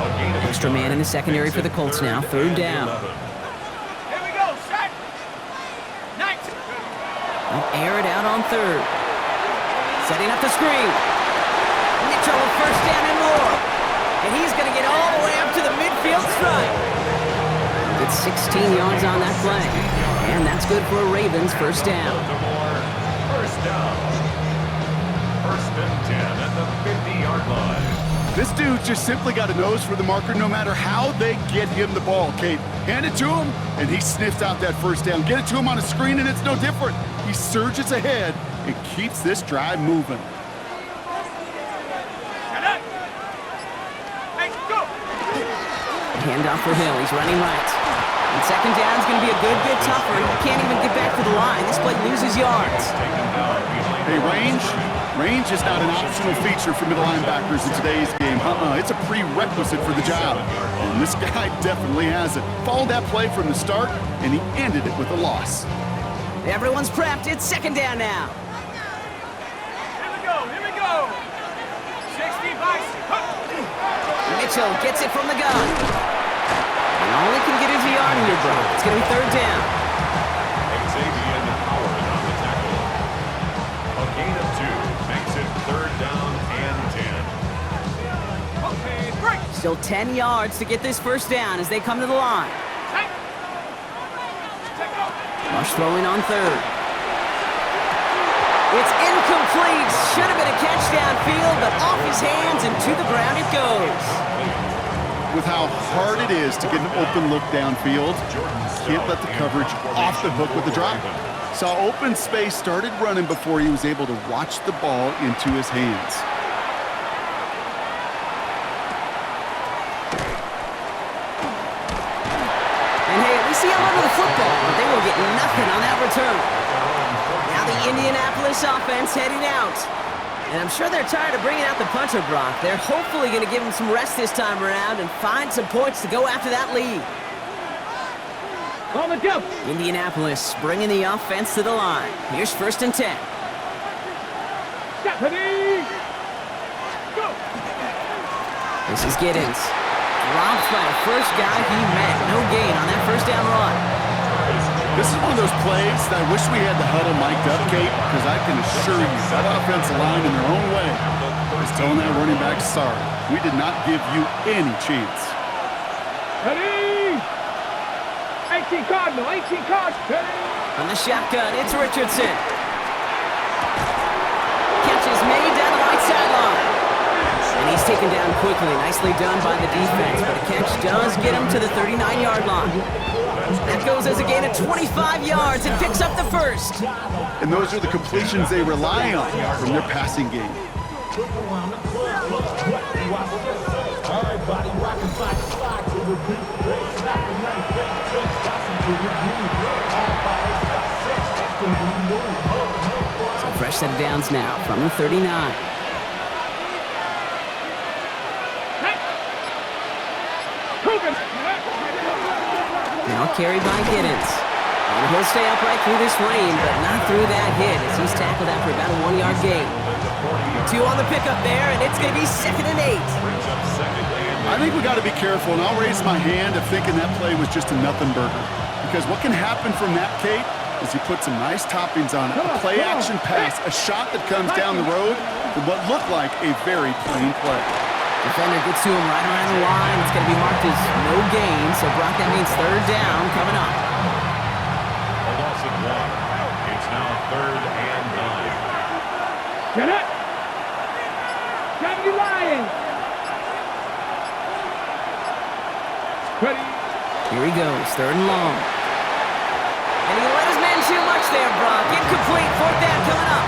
A gain of Extra man in the secondary for the Colts now, third down. Here we go, set. Nice. They'll air it out on third. Setting up the screen. Mitchell with first down and more. And he's going to get all the way up to the midfield stripe. Gets 16 yards on that play. And that's good for a Ravens first down. Baltimore, first down. 1st and 10 at the 50. 20-yard line. This dude just simply got a nose for the marker no matter how they get him the ball, Kate. Hand it to him, and he sniffs out that first down. Get it to him on a screen, and it's no different. He surges ahead and keeps this drive moving. Handoff for Hill. He's running right. And second down is going to be a good bit tougher. He can't even get back to the line. This play loses yards. Hey, range is not an optional feature for middle linebackers in today's game. It's a prerequisite for the job. And this guy definitely has it. Followed that play from the start, and he ended it with a loss. Everyone's prepped. It's second down now. Here we go. 60 bison. Mitchell gets it from the gun. And all he can get is a yard here, bro. It's going to be third down. Xavier Howard on the tackle. A gain of 2 makes it third down and 10. Okay, break. Still 10 yards to get this first down as they come to the line. Rush throwing on third. It's incomplete. Should have been a catch downfield, but off his hands and to the ground it goes. With how hard it is to get an open look downfield, can't let the coverage off the hook with the drop. Saw open space, started running before he was able to watch the ball into his hands. And hey, at least he held onto the football, but they will get nothing on that return. Now the Indianapolis offense heading out. And I'm sure they're tired of bringing out the punter, Brock. They're hopefully going to give him some rest this time around and find some points to go after that lead. On the jump. Indianapolis bringing the offense to the line. Here's first and 10. Stephanie. Go. This is Giddens. Dropped by the first guy he met. No gain on that first down run. This is one of those plays that I wish we had the huddle mic'd up, Kate, because I can assure you that offensive line in their own way is telling that running back, sorry, we did not give you any chance. Ready. 18 Cardinal. 18 Cardinal. Ready. On the shotgun, it's Richardson. Catch is made down the right sideline. And he's taken down quickly. Nicely done by the defense, but a catch does get him to the 39-yard line. That goes as a gain of 25 yards and picks up the first. And those are the completions they rely on from their passing game. So fresh set of downs now from the 39. Now carried by Giddens. And he'll stay upright through this rain, but not through that hit as he's tackled after about a 1-yard gain. 2 on the pickup there, and it's going to be 2nd and 8. I think we got to be careful, and I'll raise my hand of thinking that play was just a nothing burger. Because what can happen from that, Kate, is you put some nice toppings on it. A play-action pass, a shot that comes down the road with what looked like a very plain play. Defender gets to him right around the line. It's going to be marked as no gain, so Brock, that means third down coming up. A loss of 1. It's now 3rd and 9. Get it. W Lions. Ready. Here he goes, 3rd and long. And he let his man too much there, Brock. Incomplete, 4th down coming up.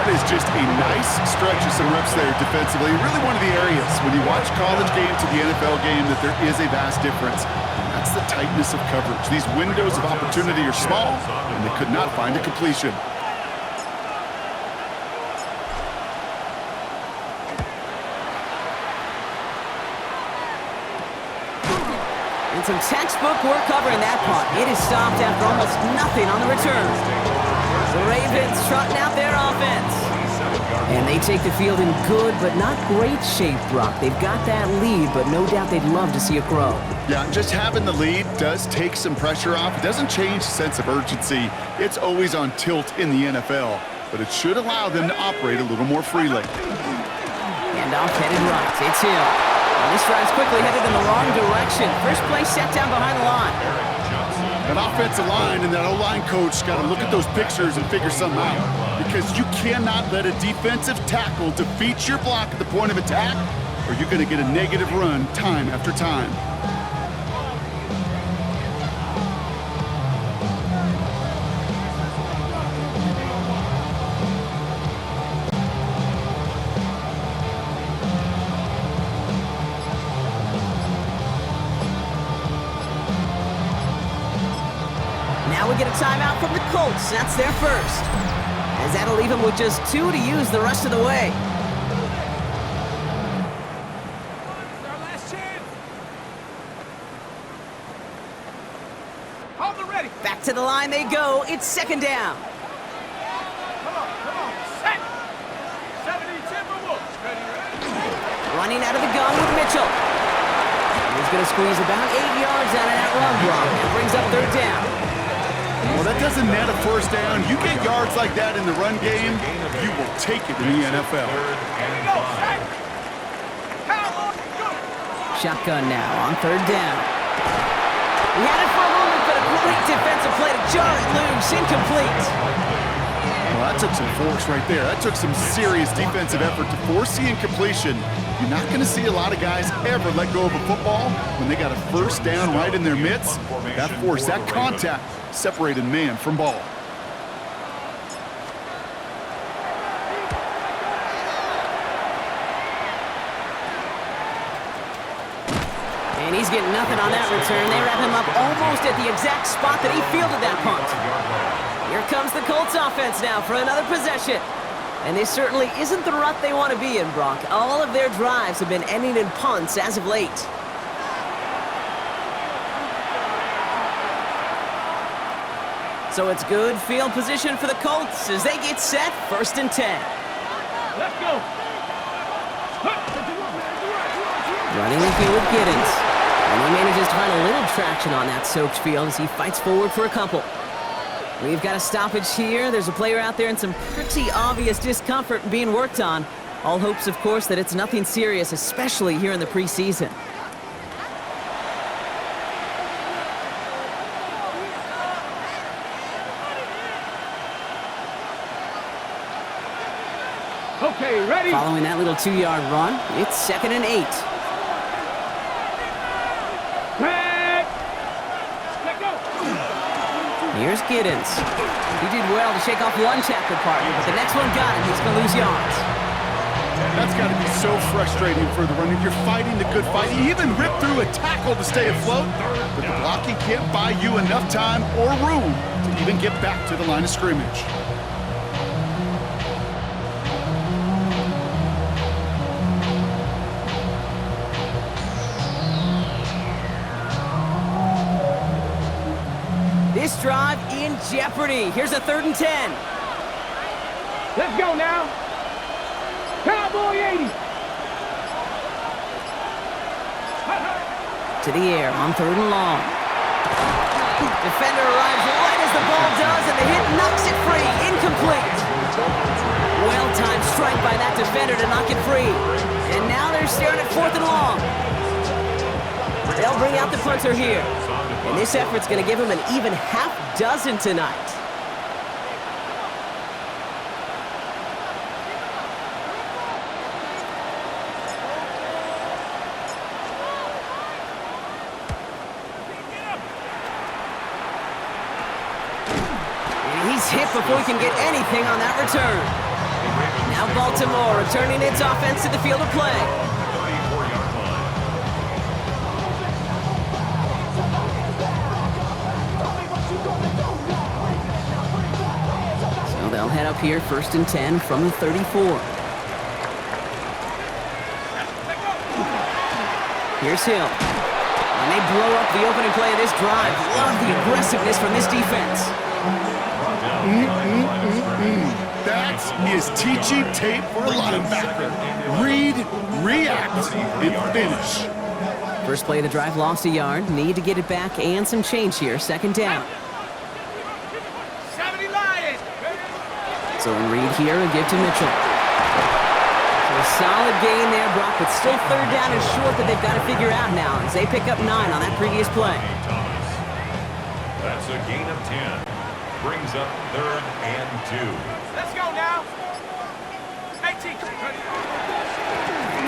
That is just a nice stretch of some reps there defensively. Really one of the areas when you watch college game to the NFL game that there is a vast difference. And that's the tightness of coverage. These windows of opportunity are small, and they could not find a completion. And some textbook work covering that punt. It is stopped after almost nothing on the return. The Ravens trotting out their offense. And they take the field in good but not great shape, Brock. They've got that lead, but no doubt they'd love to see it grow. Yeah, just having the lead does take some pressure off. It doesn't change the sense of urgency. It's always on tilt in the NFL, but it should allow them to operate a little more freely. Handoff headed right. It's Hill. And this drive's quickly headed in the wrong direction. First play set down behind the line. That offensive line and that O-line coach got to look at those pictures and figure something out, because you cannot let a defensive tackle defeat your block at the point of attack, or you're going to get a negative run time after time. Now we get a timeout from the Colts. That's their first. As that'll leave them with just 2 to use the rest of the way. It's our last chance. Hold the ready. Back to the line they go. It's second down. Come on. Set. 70 Timberwolves. Ready. Running out of the gun with Mitchell. He's going to squeeze about 8 yards out of that run block. That brings up third down. Well, that doesn't net a first down. You get yards like that in the run game, you will take it in the NFL. Shotgun now on third down. He had it for a moment, but a great defensive play to jar it loose. Incomplete. Well, that took some force right there. That took some serious defensive effort to force the incompletion. You're not going to see a lot of guys ever let go of a football when they got a first down right in their midst. That force, that contact, separated man from ball. And he's getting nothing on that return. They wrap him up almost at the exact spot that he fielded that punt. Here comes the Colts offense now for another possession. And this certainly isn't the rut they want to be in, Brock. All of their drives have been ending in punts as of late. So it's good field position for the Colts as they get set, 1st and 10. Let's go. Running the field with Giddens. And he manages to find a little traction on that soaked field as he fights forward for a couple. We've got a stoppage here. There's a player out there in some pretty obvious discomfort being worked on. All hopes, of course, that it's nothing serious, especially here in the preseason. Okay, ready? Following that little 2-yard run, it's 2nd and 8. Back. Let go. Here's Giddens. He did well to shake off one tackle partner, but the next one got him. He's going to lose yards. That's got to be so frustrating for the runner. You're fighting the good fight. You even rip through a tackle to stay afloat, but the blocking can't buy you enough time or room to even get back to the line of scrimmage. This drive in jeopardy. Here's a 3rd and 10. Let's go now. Cowboy 80. To the air on 3rd and long. Defender arrives right as the ball does, and the hit knocks it free. Incomplete. Well-timed strike by that defender to knock it free. And now they're staring at 4th and long. They'll bring out the punter here. And this effort's going to give him an even half dozen tonight. And he's hit before he can get anything on that return. Now Baltimore returning its offense to the field of play. They'll head up here, 1st and 10 from the 34. Here's Hill. And they blow up the opening play of this drive. Love the aggressiveness from this defense. That is teaching tape for a linebacker. Read, react, and finish. First play of the drive, lost a yard. Need to get it back and some change here. 2nd down. So Reed here and give to Mitchell. So a solid gain there, Brock, but still 3rd down and short that they've got to figure out now as they pick up 9 on that previous play. That's a gain of 10. Brings up 3rd and 2. Let's go now. 18.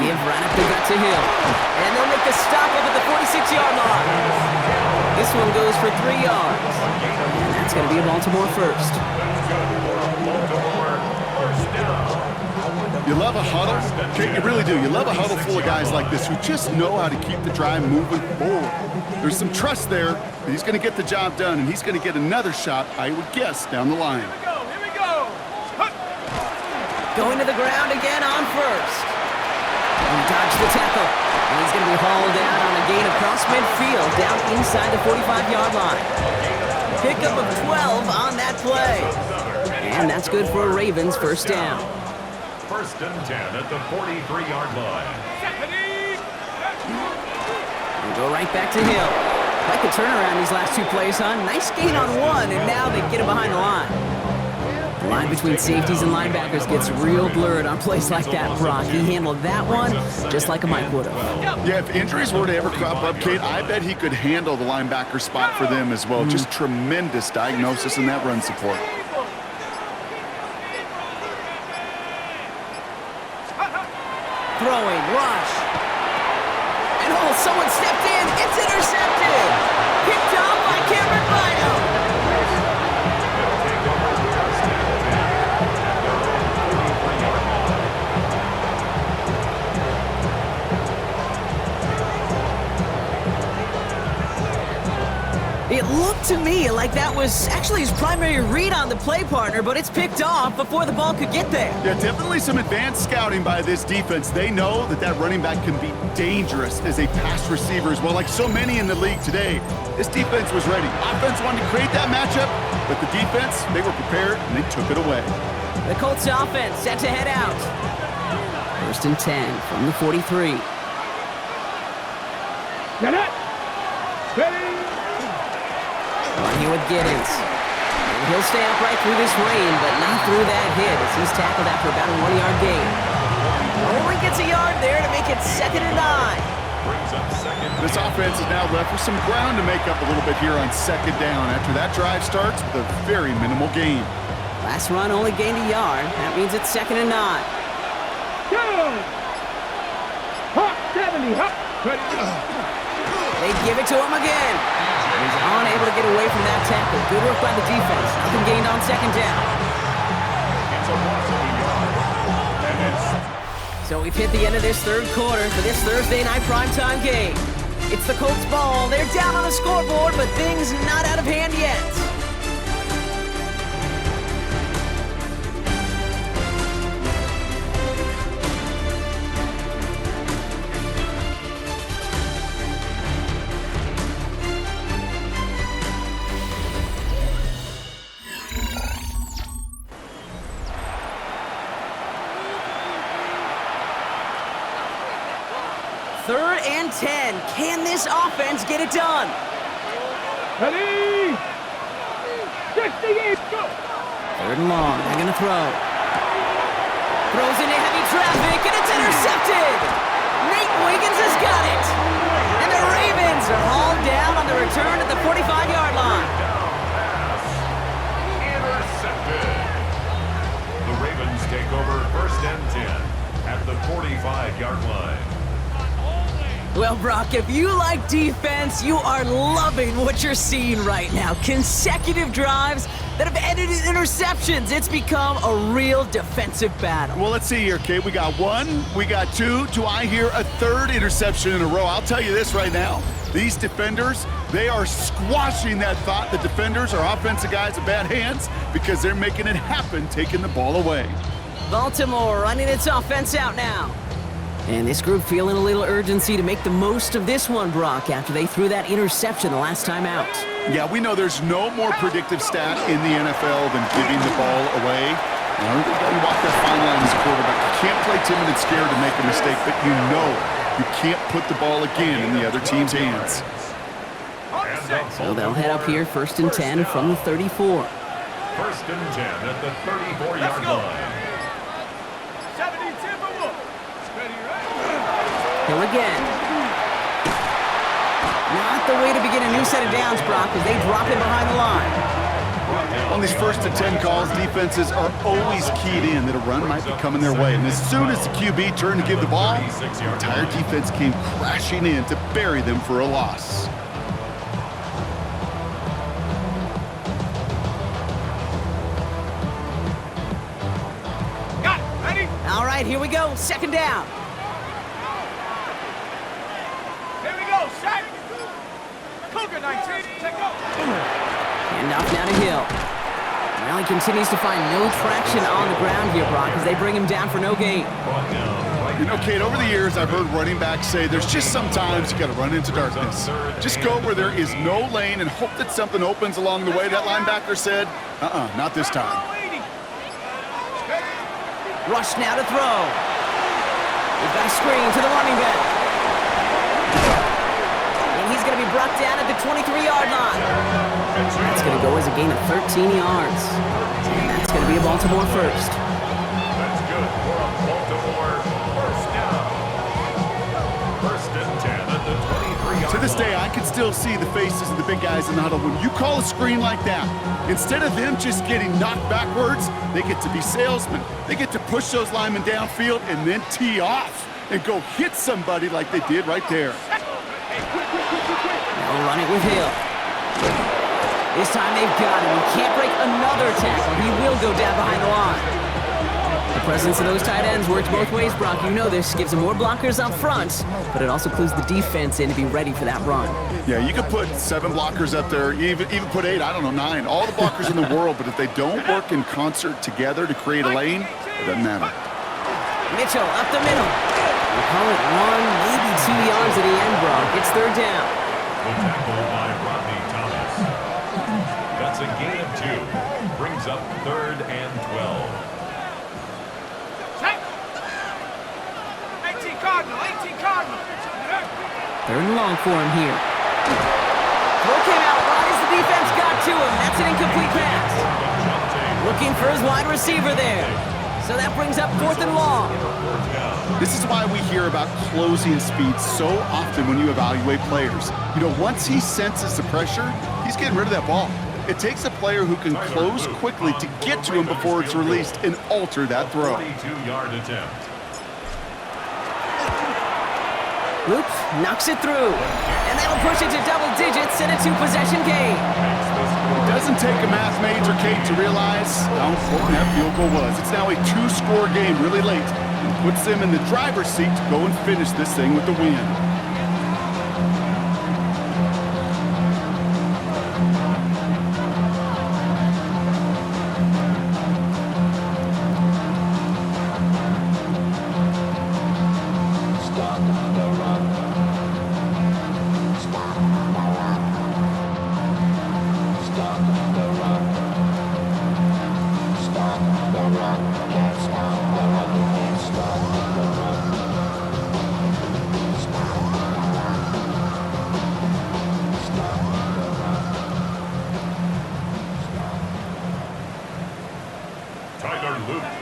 Give right up the gut to Hill. And they'll make the stop up at the 46-yard line. This one goes for 3 yards. And that's going to be a Baltimore first. Baltimore first down. You love a huddle. You really do. You love a huddle full of guys like this who just know how to keep the drive moving forward. There's some trust there that he's going to get the job done, and he's going to get another shot, I would guess, down the line. Here we go. Going to the ground again on first. He dodged the tackle. And he's going to be hauled down on a gain across midfield, down inside the 45-yard line. Pickup of 12 on that play. And that's good for a Ravens first down. 1st and 10 at the 43-yard line. We go right back to Hill. Like a turnaround these last 2 plays, huh? Nice gain on 1, and now they get him behind the line. The line between safeties and linebackers gets real blurred on plays like that, Brock. He handled that one just like a Mike would have. Yeah, if injuries were to ever crop up, Kate, I bet he could handle the linebacker spot for them as well. Just tremendous diagnosis in that run support. Throwing, rush. And oh, someone stepped in. It's intercepted. Picked off by Cameron Bynum. It looked to me like that was actually his primary read on the play partner, but it's picked off before the ball could get there. Yeah, definitely some advanced scouting by this defense. They know that that running back can be dangerous as a pass receiver as well, like so many in the league today. This defense was ready. Offense wanted to create that matchup, but the defense, they were prepared, and they took it away. The Colts offense set to head out. 1st and 10 from the 43. Get it. Ready. On here with Giddens. And he'll stay upright through this rain, but not through that hit as he's tackled after about a 1-yard gain. Only gets a yard there to make it 2nd and 9. Brings up 2nd. This offense is now left with some ground to make up a little bit here on 2nd down after that drive starts with a very minimal gain. Last run only gained a yard. That means it's 2nd and 9. Go. Hop 70. Hop. Ready. They give it to him again. He's unable to get away from that tackle. Good work by the defense. Nothing gained on 2nd down. It's a loss of a yard. And it's So we've hit the end of this 3rd quarter for this Thursday night primetime game. It's the Colts ball. They're down on the scoreboard, but things not out of hand yet. Third and 10. Can this offense get it done? Ready. 68. Go. 3rd and long. They're going to throw. Throws into heavy traffic, and it's intercepted. Nate Wiggins has got it. And the Ravens are hauled down on the return at the 45-yard line. intercepted. The Ravens take over 1st and 10 at the 45-yard line. Well, Brock, if you like defense, you are loving what you're seeing right now. Consecutive drives that have ended in interceptions. It's become a real defensive battle. Well, let's see here, Kate. We got 1, we got 2. Do I hear a 3rd interception in a row? I'll tell you this right now. These defenders, they are squashing that thought that defenders are offensive guys with bad hands because they're making it happen, taking the ball away. Baltimore running its offense out now. And this group feeling a little urgency to make the most of this one, Brock, after they threw that interception the last time out. Yeah, we know there's no more predictive stat in the NFL than giving the ball away. You know, you walk that fine line as a quarterback. You can't play timid and scared to make a mistake, but you know you can't put the ball again in the other team's hands. So they'll head up here 1st and 10 from the 34. 1st and 10 at the 34-yard line. 72 for Wolf. Ready, right? Hill again. Not the a way to begin a new set of downs, Brock, as they drop him behind the line. On these 1st and 10 calls, defenses are always keyed in that a run might be coming their way. And as soon as the QB turned to give the ball, the entire defense came crashing in to bury them for a loss. Got it. Ready? All right, here we go. 2nd down. Here we go. Set. Cougar 19. Check go. Handoff now to Hill. Well, he continues to find no traction on the ground here, Brock, as they bring him down for no gain. You know, Kate, over the years, I've heard running backs say there's just sometimes you got to run into darkness. Just go where there is no lane and hope that something opens along the way. That linebacker said, not this time. Rush now to throw. We've got a screen to the running back. And he's going to be brought down at the 23-yard line. That's going to go as a gain of 13 yards. And that's going to be a Baltimore first. That's good for a Baltimore first down. 1st and 10 at the 23-yard To this day, I can still see the faces of the big guys in the huddle. When you call a screen like that, instead of them just getting knocked backwards, they get to be salesmen. They get to push those linemen downfield and then tee off and go hit somebody like they did right there. Now we'll run it with Hill. This time they've got him. He can't break another tackle. He will go down behind the line. The presence of those tight ends works both ways, Brock. You know this. Gives them more blockers up front, but it also clues the defense in to be ready for that run. Yeah, you could put 7 blockers up there, even put 8, I don't know, 9. All the blockers in the world, but if they don't work in concert together to create a lane, it doesn't matter. Mitchell up the middle. We'll call it 1, maybe 2 yards at the end, Brock. It's 3rd down. The tackle by Rodney Thomas. That's a gain of 2. Brings up 3rd and 12. Check. 18 Cardinal. 18 Cardinal. 3rd and long for him here. Throw came out right as the defense got to him. That's an incomplete pass. Looking for his wide receiver there. So that brings up 4th and long. This is why we hear about closing speed so often when you evaluate players. You know, once he senses the pressure, he's getting rid of that ball. It takes a player who can close quickly to get to him before it's released and alter that throw. 42-yard attempt. Luke knocks it through. And that'll push it to double digits in a 2-possession game. It doesn't take a math major, Kate, to realize how important that field goal was. It's now a 2-score game really late and puts them in the driver's seat to go and finish this thing with the win.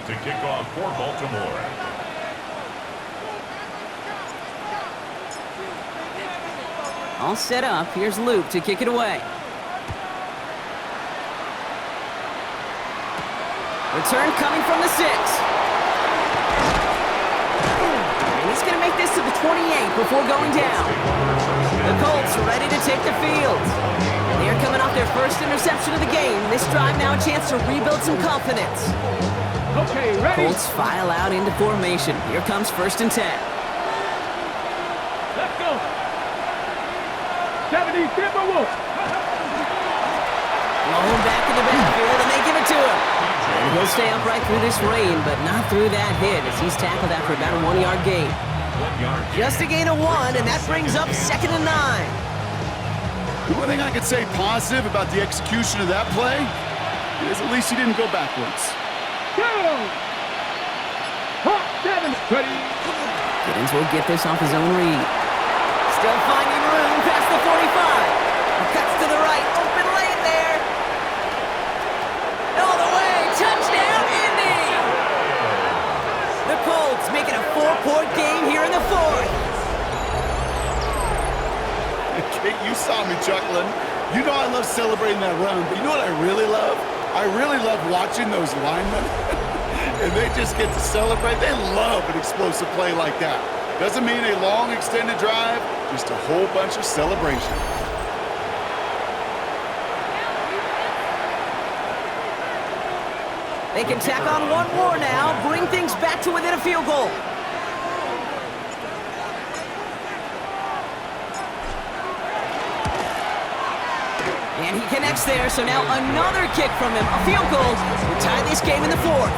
To kick off for Baltimore. All set up. Here's Luke to kick it away. Return coming from the 6. And he's going to make this to the 28 before going down. The Colts are ready to take the field. They're coming off their first interception of the game. This drive now a chance to rebuild some confidence. Okay, ready? Colts file out into formation. Here comes 1st and 10. Let's go. 70 Timberwolves. Blown back in the backfield, and they give it to him. And he'll stay upright through this rain, but not through that hit as he's tackled after about a 1-yard gain. Just a gain of 1, and that brings up 2nd and 9. The one thing I could say positive about the execution of that play is at least he didn't go backwards. Go! Hot 7. Ready? Giddens will get this off his own read. Still finding room past the 45. He cuts to the right. Open lane there. All the way. Touchdown, Indy! The Colts making a 4-point game here in the 4th. Kate, you saw me chuckling. You know I love celebrating that run, but you know what I really love? I really love watching those linemen, and they just get to celebrate. They love an explosive play like that. Doesn't mean a long extended drive, just a whole bunch of celebration. They can tack on one more now, bring things back to within a field goal. And he connects there, so now another kick from him. A field goal to tie this game in the fourth.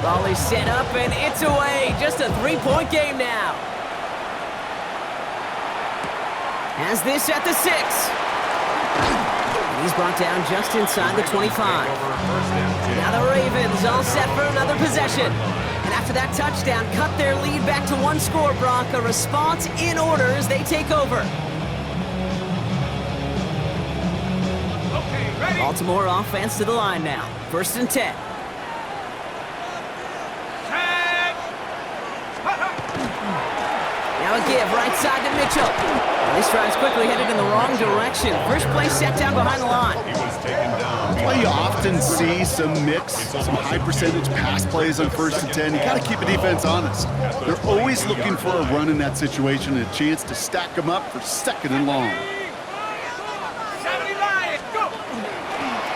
Ball is set up and it's away. Just a 3-point game now. Has this at the 6. And he's brought down just inside the 25. Now the Ravens all set for another possession. And after that touchdown, cut their lead back to 1 score, Brock. A response in order as they take over. Okay, ready? Baltimore offense to the line now. 1st and 10. Now a give right side to Mitchell. And this drive's quickly headed in the wrong direction. First play set down behind the line. Well, you often see some mix, some high percentage pass plays on 1st and 10. You got to keep the defense honest. They're always looking for a run in that situation and a chance to stack them up for 2nd and long.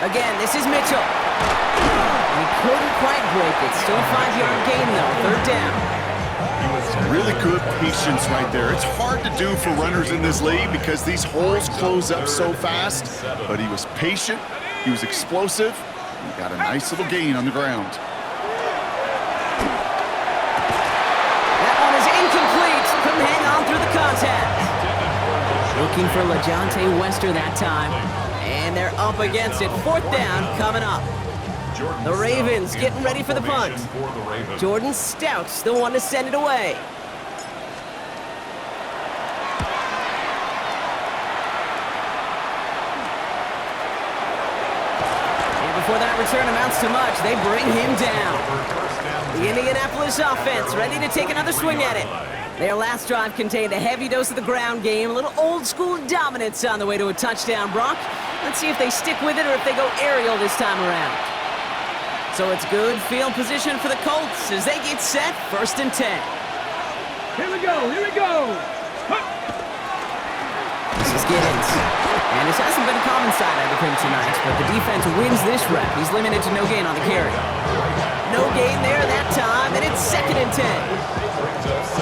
Again, this is Mitchell. He couldn't quite break it. Still a 5-yard gain, though. 3rd down. Really good patience right there. It's hard to do for runners in this league because these holes close up so fast. But he was patient. He was explosive. He got a nice little gain on the ground. That one is incomplete. Couldn't hang on through the contact. Looking for LaJohntay Wester that time. And they're up against it. 4th down coming up. The Ravens getting ready for the punt. Jordan Stout's the one to send it away. And before that return amounts to much, they bring him down. The Indianapolis offense ready to take another swing at it. Their last drive contained a heavy dose of the ground game, a little old-school dominance on the way to a touchdown, Brock. Let's see if they stick with it or if they go aerial this time around. So it's good field position for the Colts as they get set, 1st and 10. Here we go, here we go. This is Giddens. And this hasn't been a common side out of him tonight, but the defense wins this rep. He's limited to no gain on the carry. No gain there that time, and it's 2nd and 10.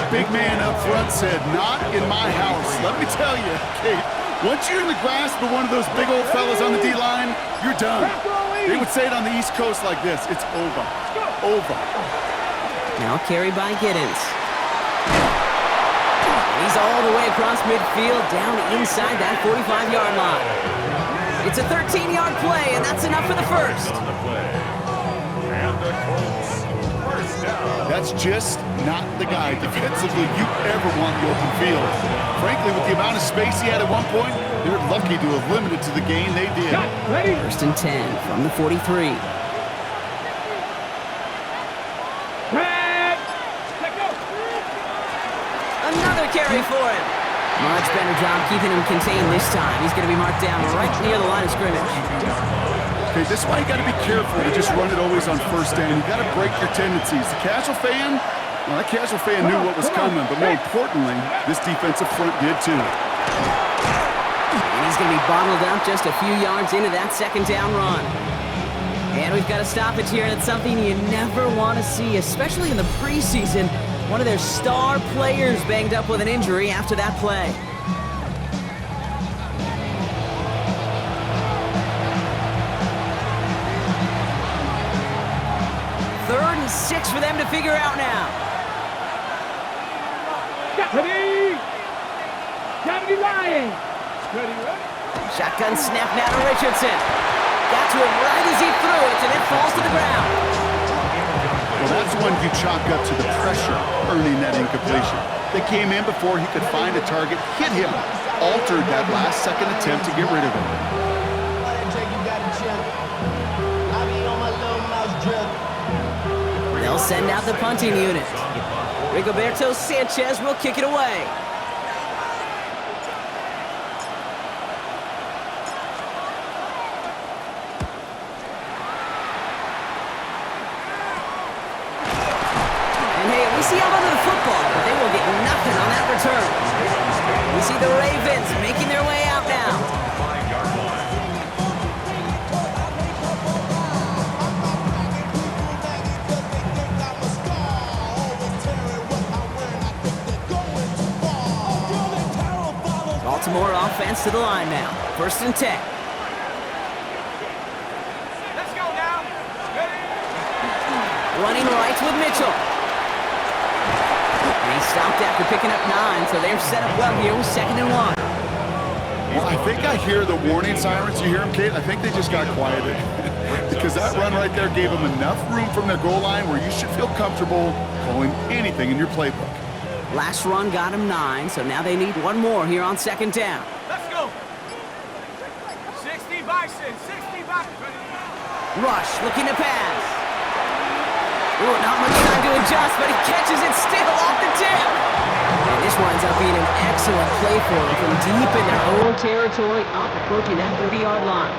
Big man up front said, "Not in my house." Let me tell you, Kate, once you're in the grasp of one of those big old fellas on the D-line, you're done. They would say it on the East Coast like this: it's over. Over. Now carried by Giddens. He's all the way across midfield, down inside that 45-yard line. It's a 13-yard play, and that's enough for the first. That's just not the guy defensively you ever want in the open field. Frankly, with the amount of space he had at one point, they're lucky to have limited to the gain they did. 1st and 10 from the 43. Another carry for him. Much better job keeping him contained this time. He's going to be marked down right near the line of scrimmage. Okay, this is why you got to be careful to just run it always on 1st down. You got to break your tendencies. The casual fan, well, that casual fan knew what was coming, but more importantly, this defensive front did too. And he's going to be bottled up just a few yards into that 2nd down run. And we've got to stop it here. It's something you never want to see, especially in the preseason. One of their star players banged up with an injury after that play. Third and 6 for them to figure out now. Ready? Ready, Ryan. Ready. Shotgun snap now to Richardson. Got to him right as he threw it, and it falls to the ground. Well, that's one you chalk up to the pressure earning that incompletion. They came in before he could find a target, hit him, altered that last-second attempt to get rid of him. They'll send out the punting unit. Rigoberto Sanchez will kick it away. And hey, we see how under the football, but they will get nothing on that return. We see the Ravens making their way out now. 5-yard line. Baltimore offense to the line now. 1st and 10. Let's go now. Ready? Running right with Mitchell. And he stopped after picking up 9, so they're set up well here with 2nd and 1. Well, I think I hear the warning sirens. You hear them, Kate? I think they just got quieted. Because that run right there gave them enough room from their goal line where you should feel comfortable calling anything in your playbook. Last run got him 9, so now they need one more here on 2nd down. Let's go. 60 Bison, 60 Bison. Rush looking to pass. Ooh, not much time to adjust, but he catches it still off the tip. And this winds up being an excellent play for him from deep in their own territory, up approaching that 30-yard line.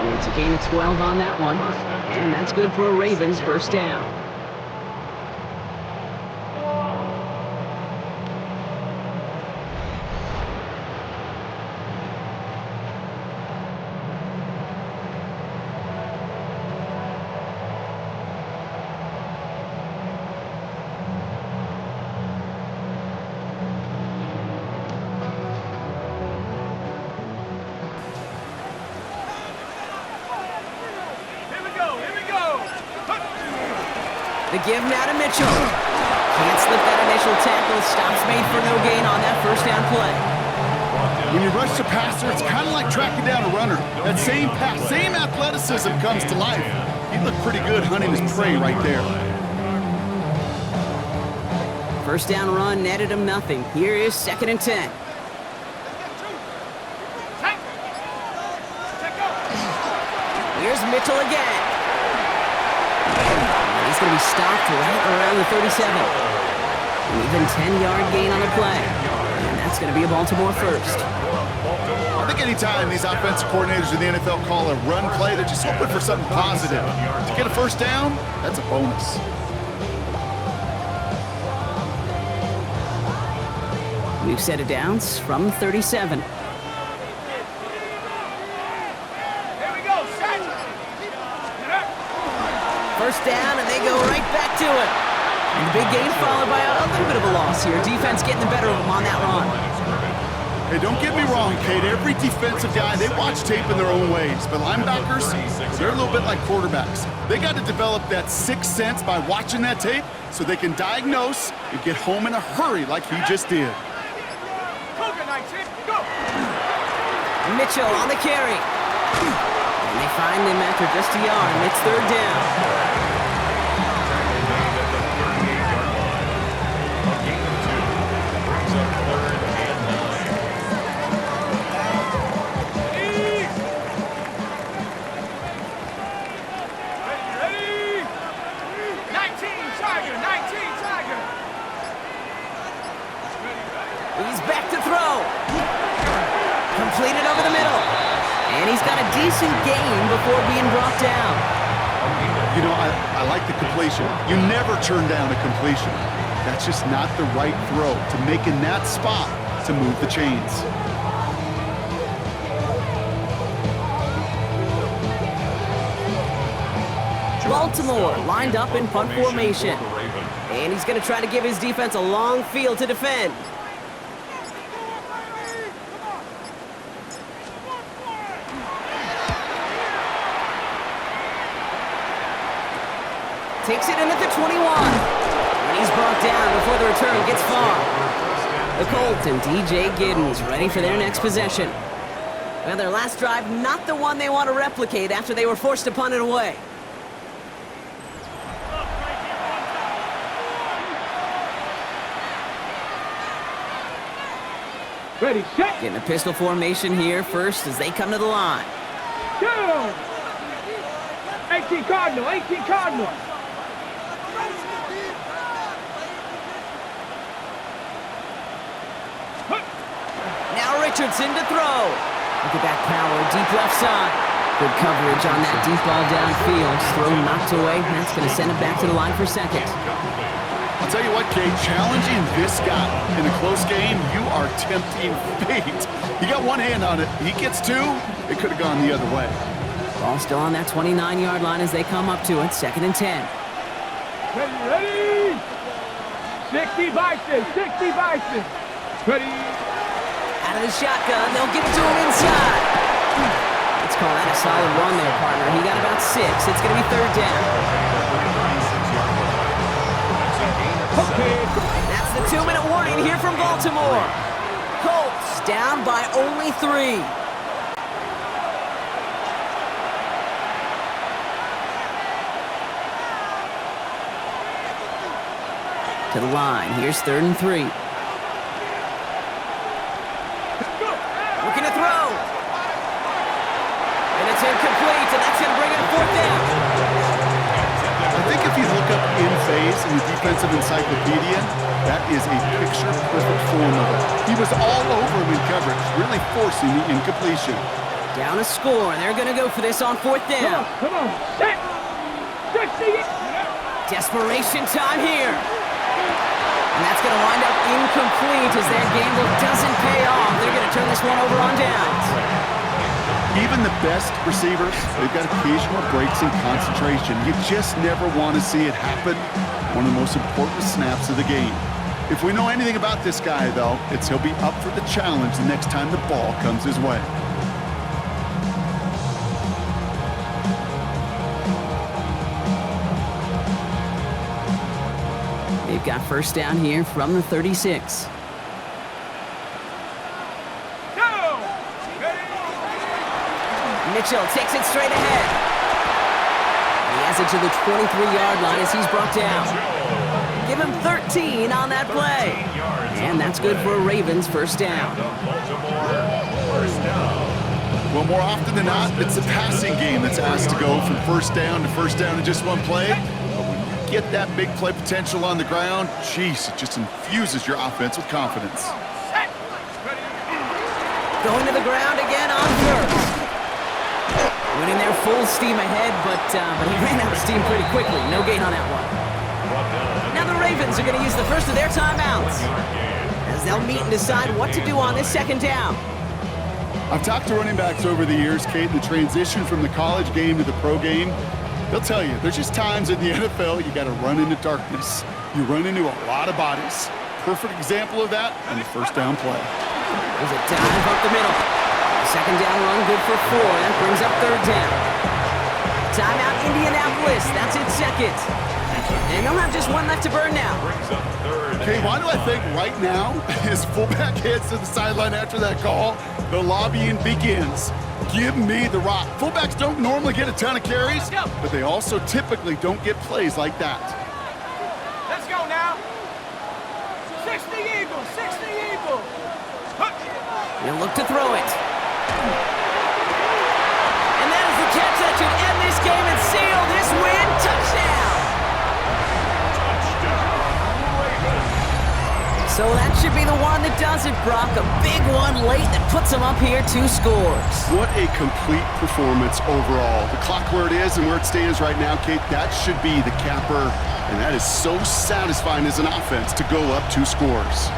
And it's a gain of 12 on that one, and that's good for a Ravens 1st down. The give now to Mitchell. Can't slip that initial tackle. Stops made for no gain on that 1st down play. When you rush the passer, it's kind of like tracking down a runner. That same pass, same athleticism comes to life. He looked pretty good hunting his prey right there. 1st down run netted him nothing. Here is 2nd and 10. Here's Mitchell again. He's going to be stopped right around the 37. An even 10-yard gain on the play. And that's going to be a Baltimore 1st. I think anytime these offensive coordinators in the NFL call a run play, they're just hoping for something positive. To get a 1st down, that's a bonus. New set of downs from 37. First down, and they go right back to it. And the big gain followed by a little bit of a loss here. Defense getting the better of them on that run. Hey, don't get me wrong, Kate. Every defensive guy, they watch tape in their own ways. But linebackers, they're a little bit like quarterbacks. They got to develop that sixth sense by watching that tape so they can diagnose and get home in a hurry like he just did. Mitchell on the carry. And they find him after just a yard, and it's 3rd down. He's back to throw. Completed over the middle. And he's got a decent gain before being brought down. You know, I like the completion. You never turn down a completion. That's just not the right throw to make in that spot to move the chains. Baltimore lined up in punt formation. And he's going to try to give his defense a long field to defend. Takes it in at the 21. And he's brought down before the return gets far. The Colts and DJ Giddens ready for their next possession. Well, their last drive, not the one they want to replicate after they were forced to punt it away. Ready, set. Getting a pistol formation here first as they come to the line. Go. 18 Cardinal, 18 Cardinal. Now Richardson to throw. Look at that power, deep left side. Good coverage on that deep ball downfield. Throw knocked away. That's going to send it back to the line for second. I'll tell you what, Kate, challenging this guy in a close game, you are tempting fate. He got one hand on it. He gets two. It could have gone the other way. Ball still on that 29-yard line as they come up to it. 2nd and 10. Ready. 60 Bison, 60 Bison. Ready. Out of the shotgun, they'll give it to him inside. Let's call that a solid run there, partner. He got about 6. It's going to be 3rd down. That's the 2-minute warning here from Baltimore. Colts down by only 3. To the line. Here's 3rd and 3. Looking to throw. And it's incomplete, and that's going to bring up 4th down. I think if you look up in phase in the defensive encyclopedia, that is a picture-perfect form of it. He was all over him in coverage, really forcing the incompletion. Down a score, and they're going to go for this on 4th down. Come on, set. 60. Desperation time here. And that's going to wind up incomplete as their gamble doesn't pay off. They're going to turn this one over on downs. Even the best receivers, they've got occasional breaks in concentration. You just never want to see it happen. One of the most important snaps of the game. If we know anything about this guy, though, it's he'll be up for the challenge the next time the ball comes his way. They've got 1st down here from the 36. Mitchell takes it straight ahead. He has it to the 23-yard line as he's brought down. Give him 13 on that play. And that's good for a Ravens 1st down. Well, more often than not, it's the passing game that's asked to go from 1st down to 1st down in just one play. But when you get that big play potential on the ground, geez, it just infuses your offense with confidence. Going to the ground again on 1st. Winning there full steam ahead, but he ran out of steam pretty quickly. No gain on that one. Now the Ravens are going to use the first of their timeouts as they'll meet and decide what to do on this 2nd down. I've talked to running backs over the years, Kate, the transition from the college game to the pro game. They'll tell you, there's just times in the NFL you got to run into darkness. You run into a lot of bodies. Perfect example of that on the 1st down play. There's a dive up the middle. 2nd down run, good for 4. That brings up 3rd down. Timeout, Indianapolis. That's its 2nd. And they'll have just one left to burn now. Okay, why do I think right now, as fullback heads to the sideline after that call, the lobbying begins. Give me the rock. Fullbacks don't normally get a ton of carries, but they also typically don't get plays like that. Let's go now. 60 Eagles, 60 Eagles. He'll look to throw it. And that is the catch that should end this game and seal this win. Touchdown! So that should be the one that does it, Brock. A big one late that puts them up here 2 scores. What a complete performance overall. The clock where it is and where it stands right now, Kate, that should be the capper. And that is so satisfying as an offense to go up 2 scores.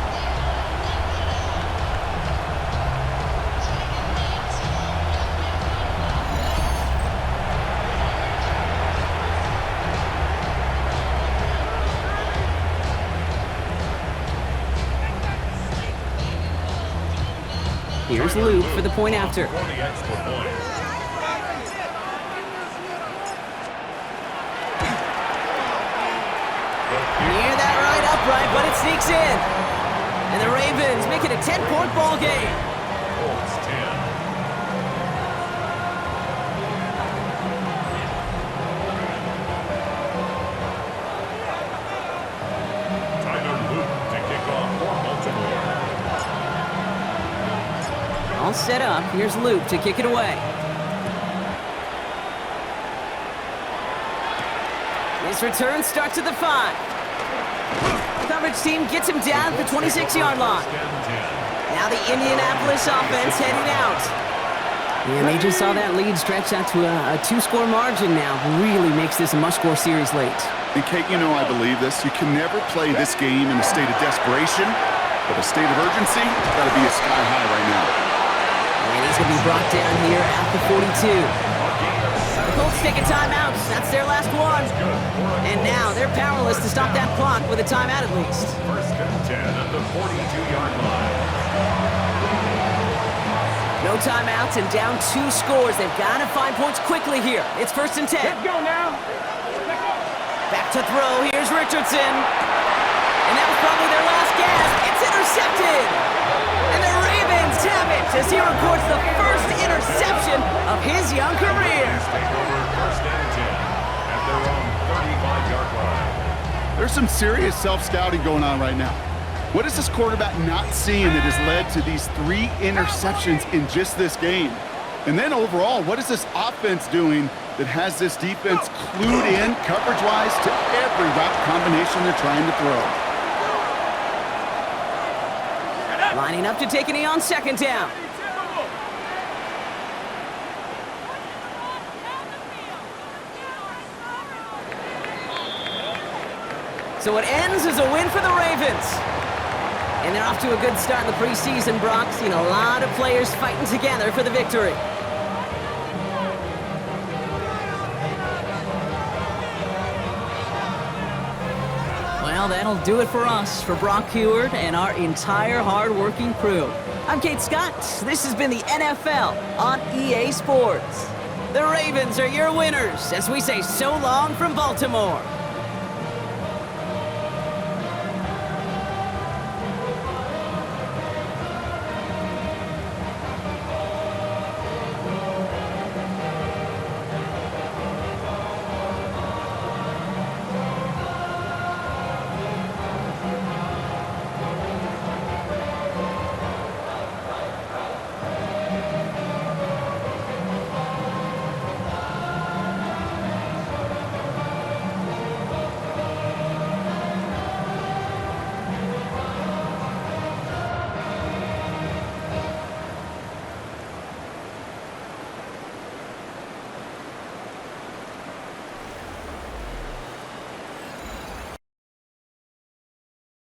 Here's Luke for the point after. For the extra point. Near that right upright, but it sneaks in. And the Ravens make it a 10-point ball game. Colts 10. Tyler Luke to kick off for Baltimore. All set up. Here's Luke to kick it away. This return starts at the 5. Coverage team gets him down at the 26-yard line. Now the Indianapolis offense heading out. And they just saw that lead stretch out to a 2-score margin now. Really makes this a must-score series late. And Kate, you know I believe this. You can never play this game in a state of desperation, but a state of urgency has got to be a sky high right now. And he's going to be brought down here at the 42. The Colts take a timeout. That's their last one. And now they're powerless to stop that clock with a timeout at least. First and 10 at the 42-yard line. No timeouts and down 2 scores. They've got to find points quickly here. It's first and 10. Let's go now. Back to throw. Here's Richardson. And that was probably their last gasp. It's intercepted. And the Ravens have it as he records the first interception of his young career. Take over first and 10 at their own 35-yard line. There's some serious self-scouting going on right now. What is this quarterback not seeing that has led to these 3 interceptions in just this game? And then overall, what is this offense doing that has this defense clued in coverage-wise to every route combination they're trying to throw? Lining up to take a knee on second down. So it ends as a win for the Ravens. And they're off to a good start in the preseason, Brock. Seen a lot of players fighting together for the victory. Well, that'll do it for us, for Brock Heward and our entire hard-working crew. I'm Kate Scott. This has been the NFL on EA Sports. The Ravens are your winners as we say so long from Baltimore.